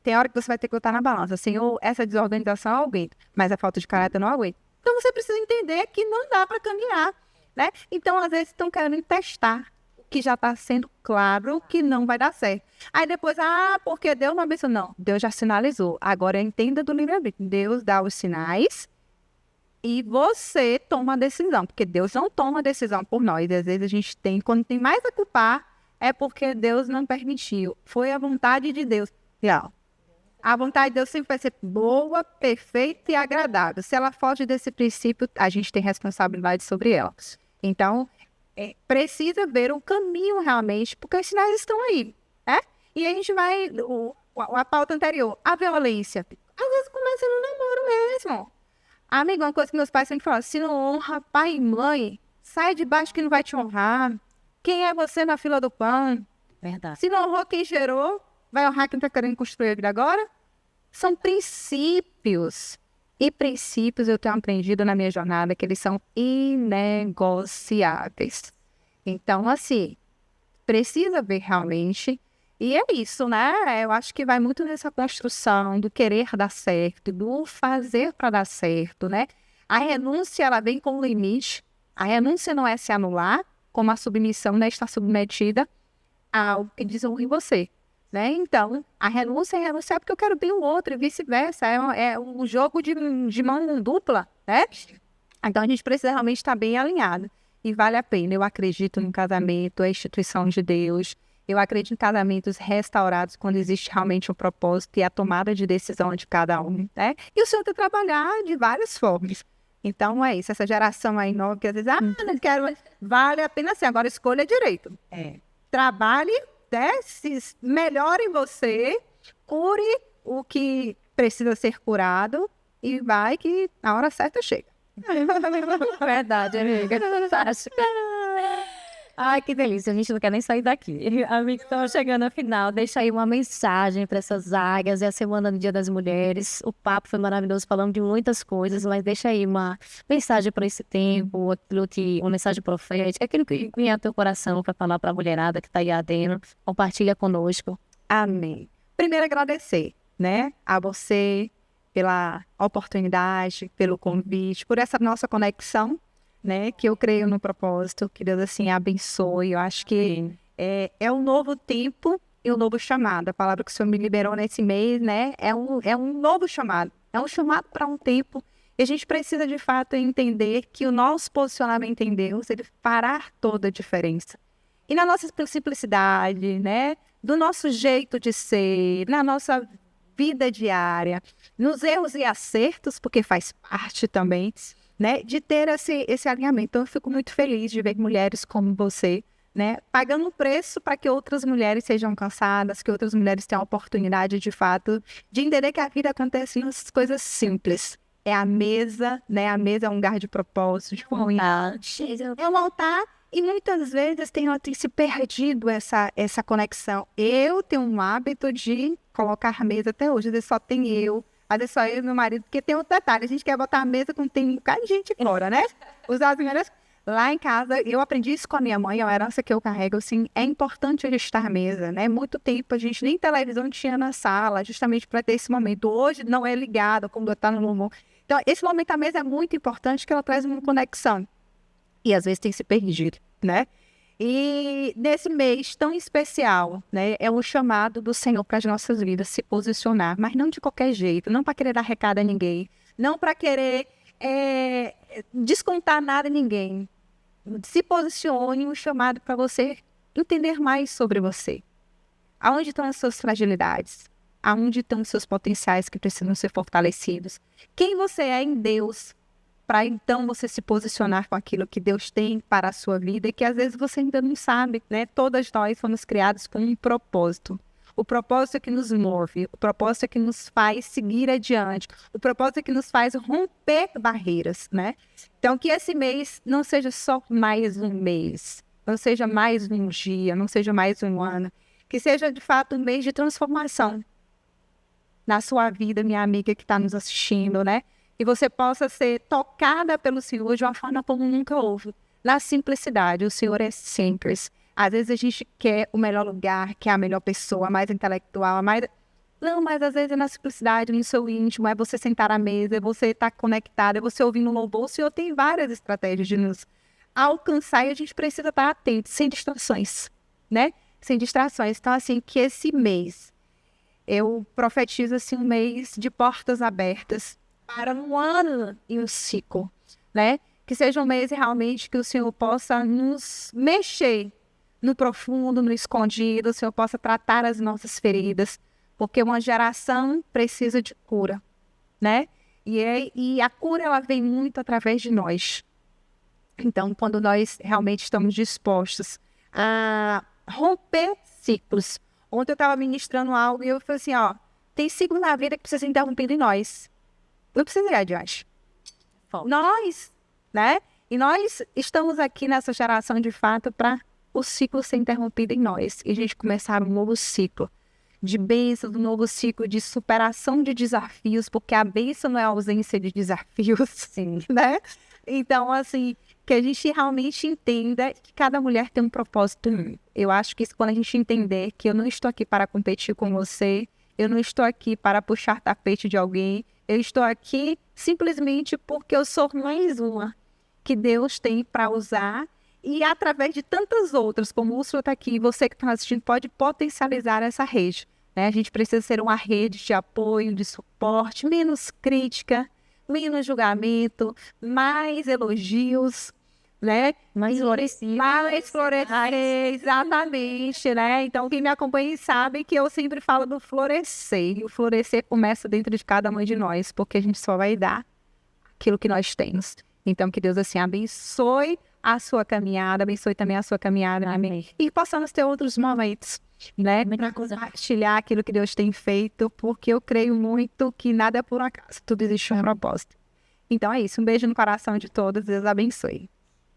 Tem hora que você vai ter que botar na balança. Senhor, essa desorganização eu aguento, mas a falta de caráter eu não aguento. Então, você precisa entender que não dá para caminhar, né? Então, às vezes, estão querendo testar, que já está sendo claro que não vai dar certo. Aí depois, porque Deus não abençoou. Não, Deus já sinalizou. Agora entenda do livre-arbítrio. Deus dá os sinais e você toma a decisão, porque Deus não toma a decisão por nós. Às vezes a gente quando tem mais a culpar, é porque Deus não permitiu. Foi a vontade de Deus. Não. A vontade de Deus sempre vai ser boa, perfeita e agradável. Se ela foge desse princípio, a gente tem responsabilidade sobre ela. Então, precisa ver um caminho realmente, porque os sinais estão aí, né? E a gente vai, a pauta anterior, a violência. Às vezes começa no namoro mesmo. Amigo, uma coisa que meus pais sempre falam, se não honra pai e mãe, sai de baixo que não vai te honrar. Quem é você na fila do pão? Verdade. Se não honrou quem gerou, vai honrar quem está querendo construir a vida agora? São princípios. E princípios eu tenho aprendido na minha jornada que eles são inegociáveis. Então, assim, precisa ver realmente. E é isso, né? Eu acho que vai muito nessa construção do querer dar certo, do fazer para dar certo, né? A renúncia, ela vem com limite. A renúncia não é se anular, como a submissão, né? Estar submetida ao que desonra em você. Né? Então, a renúncia é renunciar porque eu quero bem o outro e vice-versa. É um jogo de mão dupla, né? Então, a gente precisa realmente estar bem alinhado. E vale a pena. Eu acredito no casamento, a instituição de Deus. Eu acredito em casamentos restaurados quando existe realmente um propósito e a tomada de decisão de cada um, né? E o Senhor tem que trabalhar de várias formas. Então, é isso. Essa geração aí nova que às vezes, não quero... Vale a pena sim. Agora, escolha direito. Trabalhe, né, se melhore em você, cure o que precisa ser curado e vai que na hora certa chega. Verdade, amiga. Fantástica. Ai, que delícia. A gente não quer nem sair daqui. Amigo, estamos chegando ao final. Deixa aí uma mensagem para essas águias. É a semana do Dia das Mulheres. O papo foi maravilhoso, falando de muitas coisas, mas deixa aí uma mensagem para esse tempo, uma mensagem profética, aquilo que vinha ao teu coração para falar para a mulherada que está aí adentro. Compartilha conosco. Amém. Primeiro agradecer, né, a você pela oportunidade, pelo convite, por essa nossa conexão, né, que eu creio no propósito, que Deus assim abençoe. Eu acho que é um novo tempo e um novo chamado. A palavra que o Senhor me liberou nesse mês, né, é um novo chamado. É um chamado para um tempo e a gente precisa de fato entender que o nosso posicionamento em Deus, ele fará toda a diferença. E na nossa simplicidade, né, do nosso jeito de ser, na nossa vida diária, nos erros e acertos, porque faz parte também, né, de ter esse alinhamento. Então, eu fico muito feliz de ver mulheres como você, né, pagando um preço para que outras mulheres sejam alcançadas, que outras mulheres tenham a oportunidade, de fato, de entender que a vida acontece nas coisas simples. É a mesa, né, a mesa é um lugar de propósito, de comunhão. É um altar. E muitas vezes tem se perdido essa conexão. Eu tenho um hábito de colocar a mesa até hoje. Às vezes só tem eu, às vezes só eu e meu marido, porque tem outro detalhe. A gente quer botar a mesa quando tem um bocado de gente fora, né? Usar as mulheres. Lá em casa, eu aprendi isso com a minha mãe, é uma herança que eu carrego, assim, é importante a gente estar à mesa, né? Muito tempo a gente nem televisão tinha na sala, justamente para ter esse momento. Hoje não é ligado, quando está no momento. Então, esse momento à mesa é muito importante, que ela traz uma conexão. E às vezes tem se perdido, né? E nesse mês tão especial, né? É um chamado do Senhor para as nossas vidas se posicionar, mas não de qualquer jeito, não para querer dar recado a ninguém, não para querer descontar nada a ninguém. Se posicione, um chamado para você entender mais sobre você. Aonde estão as suas fragilidades? Aonde estão os seus potenciais que precisam ser fortalecidos? Quem você é em Deus? Para então você se posicionar com aquilo que Deus tem para a sua vida e que às vezes você ainda não sabe, né? Todas nós fomos criados com um propósito. O propósito é que nos move, o propósito é que nos faz seguir adiante, o propósito é que nos faz romper barreiras, né? Então, que esse mês não seja só mais um mês, não seja mais um dia, não seja mais um ano, que seja de fato um mês de transformação na sua vida, minha amiga que está nos assistindo, né? E você possa ser tocada pelo Senhor de uma forma como nunca houve. Na simplicidade, o Senhor é simples. Às vezes a gente quer o melhor lugar, quer a melhor pessoa, a mais intelectual, a mais... Não, mas às vezes é na simplicidade, no seu íntimo, é você sentar à mesa, é você estar conectado, é você ouvindo um louvor. O Senhor tem várias estratégias de nos alcançar e a gente precisa estar atento, sem distrações, né? Sem distrações. Então, assim, que esse mês, eu profetizo, assim, um mês de portas abertas, para um ano e um ciclo, né? Que seja um mês realmente que o Senhor possa nos mexer no profundo, no escondido, o Senhor possa tratar as nossas feridas, porque uma geração precisa de cura, né? E a cura, ela vem muito através de nós. Então, quando nós realmente estamos dispostos a romper ciclos. Ontem eu estava ministrando algo e eu falei assim, ó, tem ciclos na vida que precisam ser interrompidos em nós. Não precisa ir adiante. Nós, né? E nós estamos aqui nessa geração, de fato, para o ciclo ser interrompido em nós. E a gente começar um novo ciclo de bênção, um novo ciclo de superação de desafios, porque a bênção não é a ausência de desafios, sim, né? Então, assim, que a gente realmente entenda que cada mulher tem um propósito. Eu acho que quando a gente entender que eu não estou aqui para competir com você, eu não estou aqui para puxar tapete de alguém, eu estou aqui simplesmente porque eu sou mais uma que Deus tem para usar e através de tantas outras, como o Úrsula está aqui, você que está assistindo pode potencializar essa rede, né? A gente precisa ser uma rede de apoio, de suporte, menos crítica, menos julgamento, mais elogios, né? Mais florescer. Mais florescer, exatamente, né? Então, quem me acompanha sabe que eu sempre falo do florescer. E o florescer começa dentro de cada uma de nós, porque a gente só vai dar aquilo que nós temos. Então, que Deus, assim, abençoe a sua caminhada, abençoe também a sua caminhada. Amém. E possamos ter outros momentos né? Para compartilhar aquilo que Deus tem feito, porque eu creio muito que nada é por acaso, tudo existe um propósito. Então é isso, um beijo no coração de todos, Deus abençoe.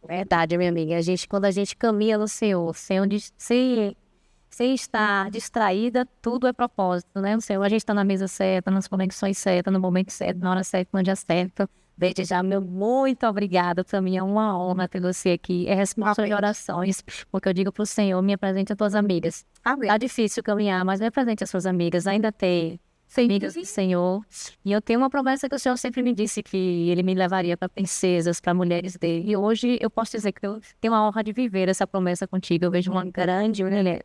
Verdade, minha amiga. Quando a gente caminha no Senhor, sem estar distraída, tudo é propósito, né? O Senhor, a gente está na mesa certa, nas conexões certas, no momento certo, na hora certa, no dia certo. Desde já, meu muito obrigada. Para mim é uma honra ter você aqui. É resposta de orações, porque eu digo para o Senhor, me apresente as tuas amigas. Tá difícil caminhar, mas me apresente as suas amigas. Ainda tem amigas do Senhor. E eu tenho uma promessa que o Senhor sempre me disse que Ele me levaria para princesas, para mulheres dele. E hoje eu posso dizer que eu tenho a honra de viver essa promessa contigo. Eu vejo uma grande mulher,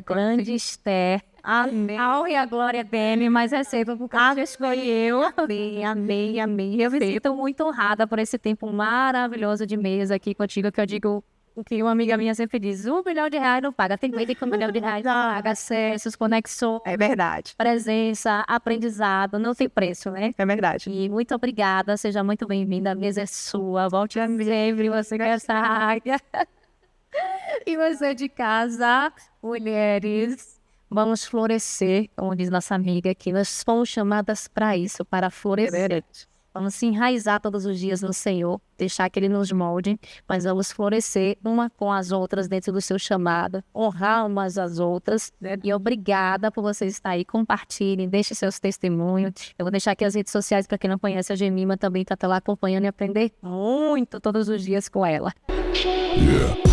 grande Esther. Amém. A honra e a glória dele, mas receba porque escolheu. Amém, amém, amém. Eu me sinto muito honrada por esse tempo maravilhoso de mesa aqui contigo, que eu digo o que uma amiga minha sempre diz, R$1 milhão não paga. Tem que com R$1 milhão paga acessos, conexões. É verdade. Presença, aprendizado, não tem preço, né? É verdade. E muito obrigada, seja muito bem-vinda. A mesa é sua, volte sempre, você com essa águia. E você de casa, mulheres, vamos florescer, como diz nossa amiga aqui. Nós fomos chamadas para isso, para florescer. Vamos se enraizar todos os dias no Senhor, deixar que Ele nos molde, mas vamos florescer uma com as outras dentro do seu chamado, honrar umas às outras. E obrigada por você estar aí. Compartilhem, deixe seus testemunhos. Eu vou deixar aqui as redes sociais para quem não conhece a Jemima também, para estar lá acompanhando e aprender muito todos os dias com ela. Yeah.